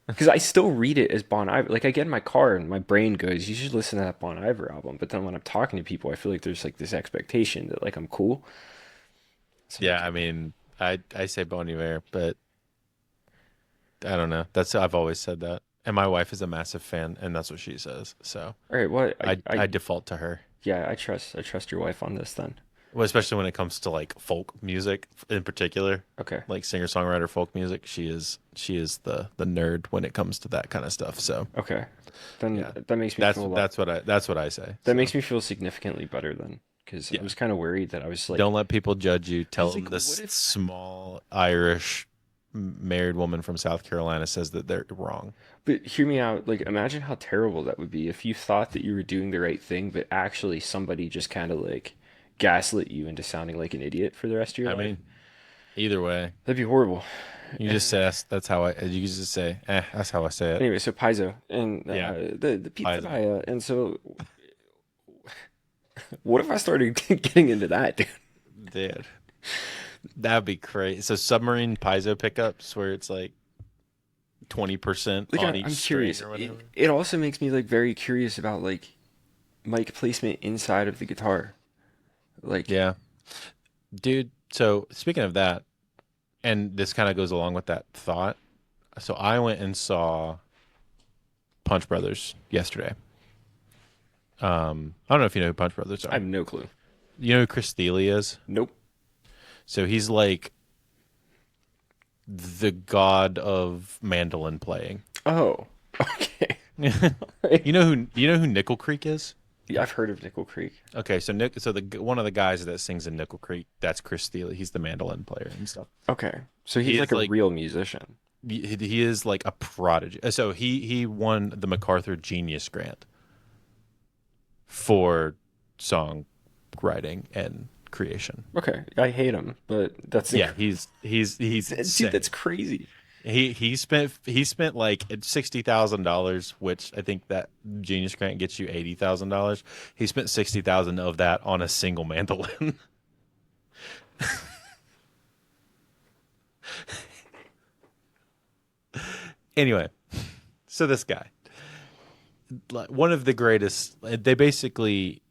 Speaker 2: Because I still read it as Bon Iver. Like I get in my car and my brain goes, "You should listen to that Bon Iver album." But then when I'm talking to people, I feel like there's like this expectation that like I'm cool. So I'm
Speaker 1: Yeah,
Speaker 2: like,
Speaker 1: I mean, I say Bon Iver, but I don't know. That's I've always said that, and my wife is a massive fan, and that's what she says. So
Speaker 2: all right, well,
Speaker 1: I default to her.
Speaker 2: yeah, I trust your wife on this then.
Speaker 1: Well, especially when it comes to like folk music in particular,
Speaker 2: Okay,
Speaker 1: like singer-songwriter folk music. She is the nerd when it comes to that kind of stuff. So
Speaker 2: okay, then
Speaker 1: yeah,
Speaker 2: that makes me feel a lot.
Speaker 1: that's what I say.
Speaker 2: That
Speaker 1: So
Speaker 2: makes me feel significantly better then, because I
Speaker 1: yeah,
Speaker 2: was kind of worried that I was like,
Speaker 1: don't let people judge you.
Speaker 2: I
Speaker 1: Tell
Speaker 2: was
Speaker 1: them
Speaker 2: like, what
Speaker 1: this
Speaker 2: if?
Speaker 1: small Irish married woman from South Carolina says that they're wrong.
Speaker 2: But hear me out. Like, imagine how terrible that would be if you thought that you were doing the right thing, but actually somebody just kind of like gaslit you into sounding like an idiot for the rest of your
Speaker 1: I
Speaker 2: life.
Speaker 1: mean, either way,
Speaker 2: That'd be horrible.
Speaker 1: you just say that's how I. You just say, that's how I say it.
Speaker 2: Anyway, so Paizo and
Speaker 1: Yeah,
Speaker 2: the pizza
Speaker 1: Pfizer.
Speaker 2: Pie, and so what if I started getting into that, dude?
Speaker 1: Dude, that'd be crazy. So submarine piezo pickups, where it's like 20%
Speaker 2: Like
Speaker 1: on each
Speaker 2: I'm
Speaker 1: string
Speaker 2: curious.
Speaker 1: or
Speaker 2: It,
Speaker 1: whatever.
Speaker 2: it also makes me like very curious about like mic placement inside of the guitar. Like,
Speaker 1: Yeah, dude. So speaking of that, and this kind of goes along with that thought. So I went and saw Punch Brothers yesterday. I don't know if you know who Punch Brothers
Speaker 2: I
Speaker 1: are.
Speaker 2: have no clue.
Speaker 1: You know who Chris Thiele is?
Speaker 2: Nope.
Speaker 1: So he's like the god of mandolin playing.
Speaker 2: Oh, okay.
Speaker 1: You know who Nickel Creek is?
Speaker 2: Yeah, I've heard of Nickel Creek.
Speaker 1: Okay, so the one of the guys that sings in Nickel Creek, that's Chris Thiele. He's the mandolin player and stuff.
Speaker 2: Okay, so
Speaker 1: He
Speaker 2: he's like
Speaker 1: is
Speaker 2: a
Speaker 1: like
Speaker 2: real musician.
Speaker 1: he is like a prodigy. So he won the MacArthur Genius Grant for songwriting and creation.
Speaker 2: Okay, I hate him, but that's
Speaker 1: Yeah, he's
Speaker 2: dude,
Speaker 1: insane.
Speaker 2: that's crazy.
Speaker 1: He spent like $60,000, which I think that Genius Grant gets you $80,000. He spent 60,000 of that on a single mandolin. Anyway, so this guy, like one of the greatest. They basically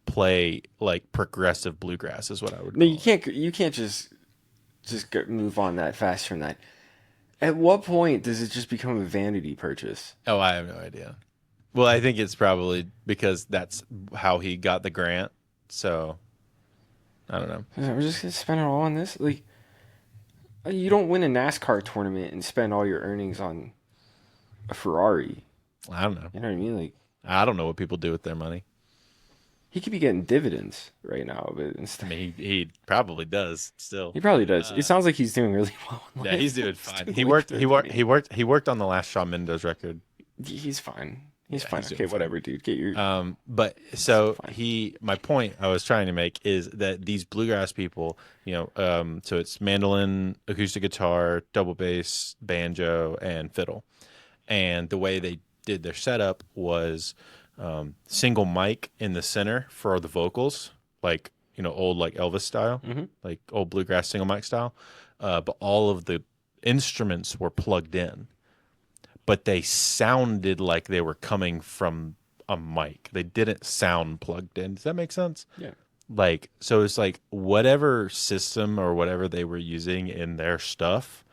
Speaker 1: play like progressive bluegrass, is what I would
Speaker 2: No,
Speaker 1: call
Speaker 2: you
Speaker 1: it.
Speaker 2: can't. You can't just move on that fast from that. At what point does it just become a vanity purchase?
Speaker 1: Oh, I have no idea. Well, I think it's probably because that's how he got the grant. So I don't know.
Speaker 2: We're just gonna spend it all on this. Like, you don't win a NASCAR tournament and spend all your earnings on a Ferrari.
Speaker 1: I don't know.
Speaker 2: You know what I mean? Like,
Speaker 1: I don't know what people do with their money.
Speaker 2: he could be getting dividends right now, but
Speaker 1: I
Speaker 2: instead,
Speaker 1: mean, he probably does still.
Speaker 2: he probably does. It sounds like he's doing really well in
Speaker 1: Yeah,
Speaker 2: life.
Speaker 1: he's doing fine.
Speaker 2: doing
Speaker 1: He
Speaker 2: way
Speaker 1: worked.
Speaker 2: better
Speaker 1: He
Speaker 2: than
Speaker 1: worked.
Speaker 2: me.
Speaker 1: He worked on the last Shawn Mendes record.
Speaker 2: He's fine. He's
Speaker 1: Yeah,
Speaker 2: fine.
Speaker 1: he's doing
Speaker 2: Okay,
Speaker 1: fine.
Speaker 2: whatever, dude. Get your.
Speaker 1: But so
Speaker 2: fine.
Speaker 1: my point I was trying to make is that these bluegrass people, so it's mandolin, acoustic guitar, double bass, banjo, and fiddle. And the way they did their setup was single mic in the center for the vocals, like old like Elvis style, like old bluegrass single mic style. But all of the instruments were plugged in, but they sounded like they were coming from a mic. They didn't sound plugged in. Does that make sense?
Speaker 2: Yeah.
Speaker 1: Like, so it's like whatever system or whatever they were using in their stuff,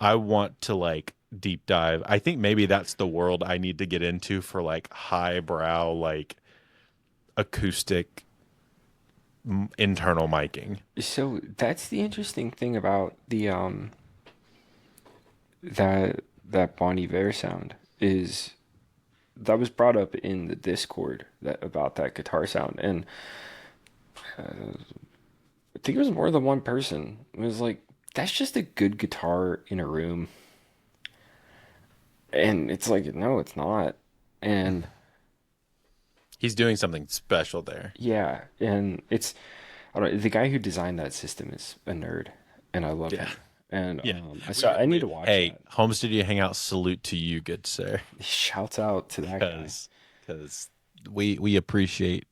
Speaker 1: I want to like deep dive. I think maybe that's the world I need to get into for like highbrow, like acoustic internal miking.
Speaker 2: So that's the interesting thing about the that Bon Iver sound is that was brought up in the Discord that about that guitar sound, and I think it was more than one person. It was like that's just a good guitar in a room, and it's like no, it's not, and
Speaker 1: He's doing something special there.
Speaker 2: yeah, and it's I don't know, the guy who designed that system is a nerd, and I love him. And
Speaker 1: Yeah.
Speaker 2: I need to watch
Speaker 1: Hey,
Speaker 2: that.
Speaker 1: Home Studio Hangout, salute to you, good sir.
Speaker 2: Shouts out to that guy.
Speaker 1: Because we appreciate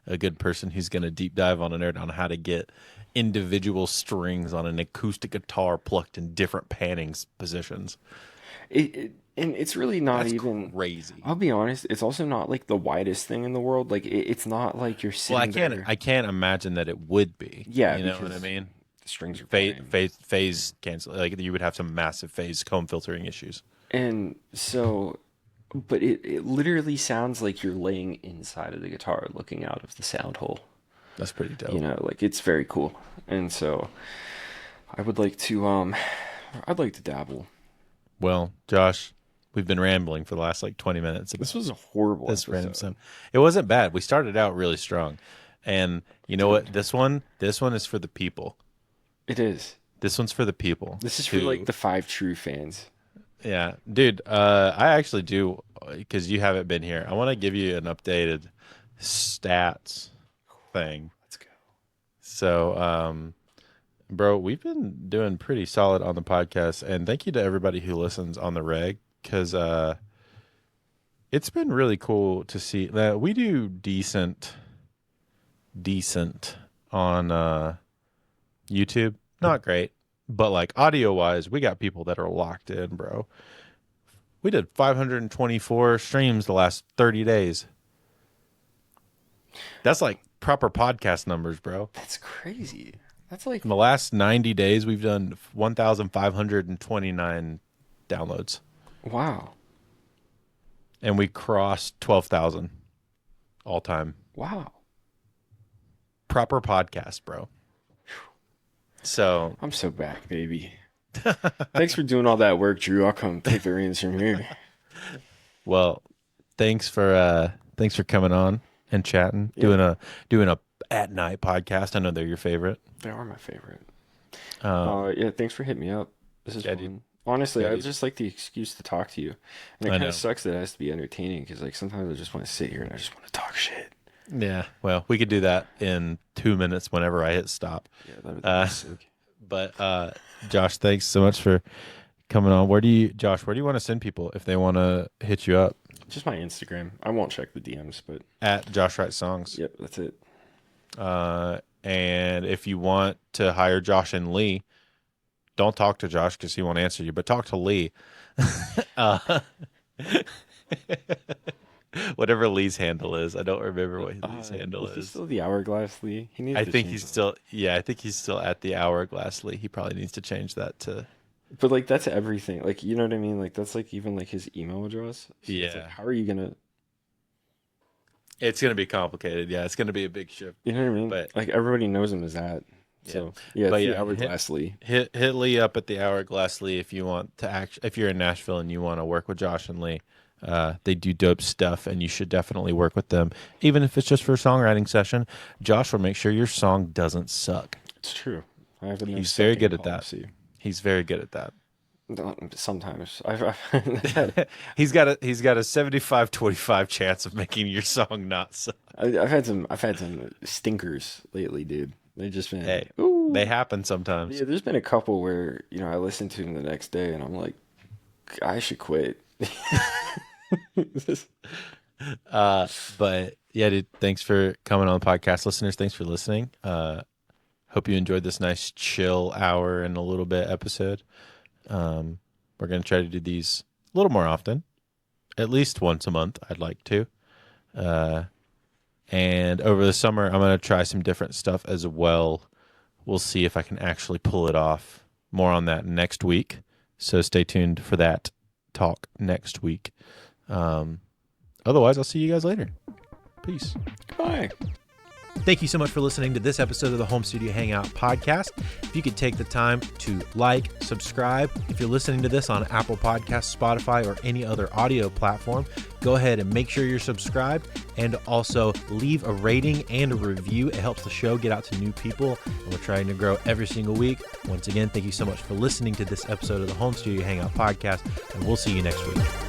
Speaker 1: a good person who's going to deep dive on a nerd on how to get individual strings on an acoustic guitar plucked in different pannings positions.
Speaker 2: And it's really not
Speaker 1: That's
Speaker 2: even.
Speaker 1: crazy.
Speaker 2: I'll be honest. It's also not like the widest thing in the world. Like it's not like you're
Speaker 1: Well,
Speaker 2: sitting there.
Speaker 1: I can't imagine that it would be.
Speaker 2: Yeah,
Speaker 1: you know what I
Speaker 2: because
Speaker 1: mean.
Speaker 2: the strings are
Speaker 1: Phase
Speaker 2: playing.
Speaker 1: phase cancel. Like you would have some massive phase comb filtering issues.
Speaker 2: And so, but it literally sounds like you're laying inside of the guitar, looking out of the sound hole.
Speaker 1: That's pretty dope.
Speaker 2: You know, like it's very cool. And so, I would like to I'd like to dabble.
Speaker 1: Well, Josh, we've been rambling for the last like 20 minutes.
Speaker 2: This was a horrible
Speaker 1: This
Speaker 2: episode.
Speaker 1: random stuff. It wasn't bad. We started out really strong, and you know what? This one is for the people.
Speaker 2: It is.
Speaker 1: This one's for the people.
Speaker 2: This is for
Speaker 1: who-
Speaker 2: like the 5 true fans.
Speaker 1: yeah, dude. I actually do because you haven't been here. I want to give you an updated stats thing.
Speaker 2: Let's go.
Speaker 1: So, bro, we've been doing pretty solid on the podcast, and thank you to everybody who listens on the reg because it's been really cool to see that we do decent on YouTube. Not great, But like audio wise, we got people that are locked in, bro. We did 524 streams the last 30 days. That's like proper podcast numbers, bro.
Speaker 2: That's crazy. That's like,
Speaker 1: In the last 90 days, we've done 1,529 downloads.
Speaker 2: wow.
Speaker 1: And we crossed 12,000 all time.
Speaker 2: Wow.
Speaker 1: Proper podcast, bro. So
Speaker 2: I'm so back, baby. Thanks for doing all that work, Drew. I'll come take the reins from here.
Speaker 1: well, thanks for coming on and chatting,
Speaker 2: Yeah.
Speaker 1: doing a at night podcast. I know they're your favorite.
Speaker 2: They are my favorite.
Speaker 1: Um,
Speaker 2: Yeah, thanks for hitting me up. This is
Speaker 1: Yeah,
Speaker 2: fun.
Speaker 1: dude.
Speaker 2: Honestly,
Speaker 1: Yeah,
Speaker 2: I
Speaker 1: dude.
Speaker 2: just like the excuse to talk to you. And it
Speaker 1: I
Speaker 2: kind
Speaker 1: know.
Speaker 2: of sucks that it has to be entertaining because, like, sometimes I just want to sit here and I just want to talk shit.
Speaker 1: Yeah. Well, we could do that in 2 minutes whenever I hit stop.
Speaker 2: Yeah, that'd be
Speaker 1: Uh,
Speaker 2: sick.
Speaker 1: But Josh, thanks so much for coming on. Where do you want to send people if they want to hit you up?
Speaker 2: Just my Instagram. I won't check the DMs, but
Speaker 1: At Josh Wright Songs.
Speaker 2: yep, that's it.
Speaker 1: And if you want to hire Josh and Lee, don't talk to Josh because he won't answer you, but talk to Lee. uh, whatever Lee's handle is. I don't remember what Lee's handle
Speaker 2: Is he
Speaker 1: is.
Speaker 2: still the Hourglass Lee? He needs
Speaker 1: I
Speaker 2: to
Speaker 1: think
Speaker 2: change
Speaker 1: he's
Speaker 2: that.
Speaker 1: still, yeah, I think he's still at the Hourglass Lee. He probably needs to change that to,
Speaker 2: But like that's everything. Like you know what I mean? Like that's like even like his email address. So it's
Speaker 1: Yeah.
Speaker 2: like, how are you gonna?
Speaker 1: it's going to be complicated. Yeah, it's going to be a big shift.
Speaker 2: You know what I mean?
Speaker 1: But-
Speaker 2: like everybody knows him as that. So yeah,
Speaker 1: But
Speaker 2: it's the
Speaker 1: yeah,
Speaker 2: Hourglass Lee.
Speaker 1: Hit Lee up at the Hourglass Lee if you want to if you're in Nashville and you want to work with Josh and Lee. They do dope stuff, and you should definitely work with them, even if it's just for a songwriting session. Josh will make sure your song doesn't suck.
Speaker 2: It's true. I have a no
Speaker 1: He's very
Speaker 2: sucking
Speaker 1: good at that.
Speaker 2: policy.
Speaker 1: He's very good at that.
Speaker 2: Sometimes
Speaker 1: He's got a 75-25 chance of making your song not suck.
Speaker 2: I've had some stinkers lately, dude. They've just been
Speaker 1: Hey,
Speaker 2: ooh.
Speaker 1: they happen sometimes.
Speaker 2: Yeah, there's been a couple where I listen to them the next day and I'm like, I should quit.
Speaker 1: But yeah, dude, thanks for coming on the podcast. Listeners, thanks for listening. Hope you enjoyed this nice chill hour and a little bit episode. We're going to try to do these a little more often, at least once a month. I'd like to. And over the summer, I'm going to try some different stuff as well. We'll see if I can actually pull it off. More on that next week. So stay tuned for that talk next week. Otherwise, I'll see you guys later. Peace.
Speaker 2: Bye.
Speaker 1: Thank you so much for listening to this episode of the Home Studio Hangout podcast. If you could take the time to like, subscribe. If you're listening to this on Apple Podcasts, Spotify, or any other audio platform, go ahead and make sure you're subscribed and also leave a rating and a review. It helps the show get out to new people, and we're trying to grow every single week. Once again, thank you so much for listening to this episode of the Home Studio Hangout podcast, and we'll see you next week.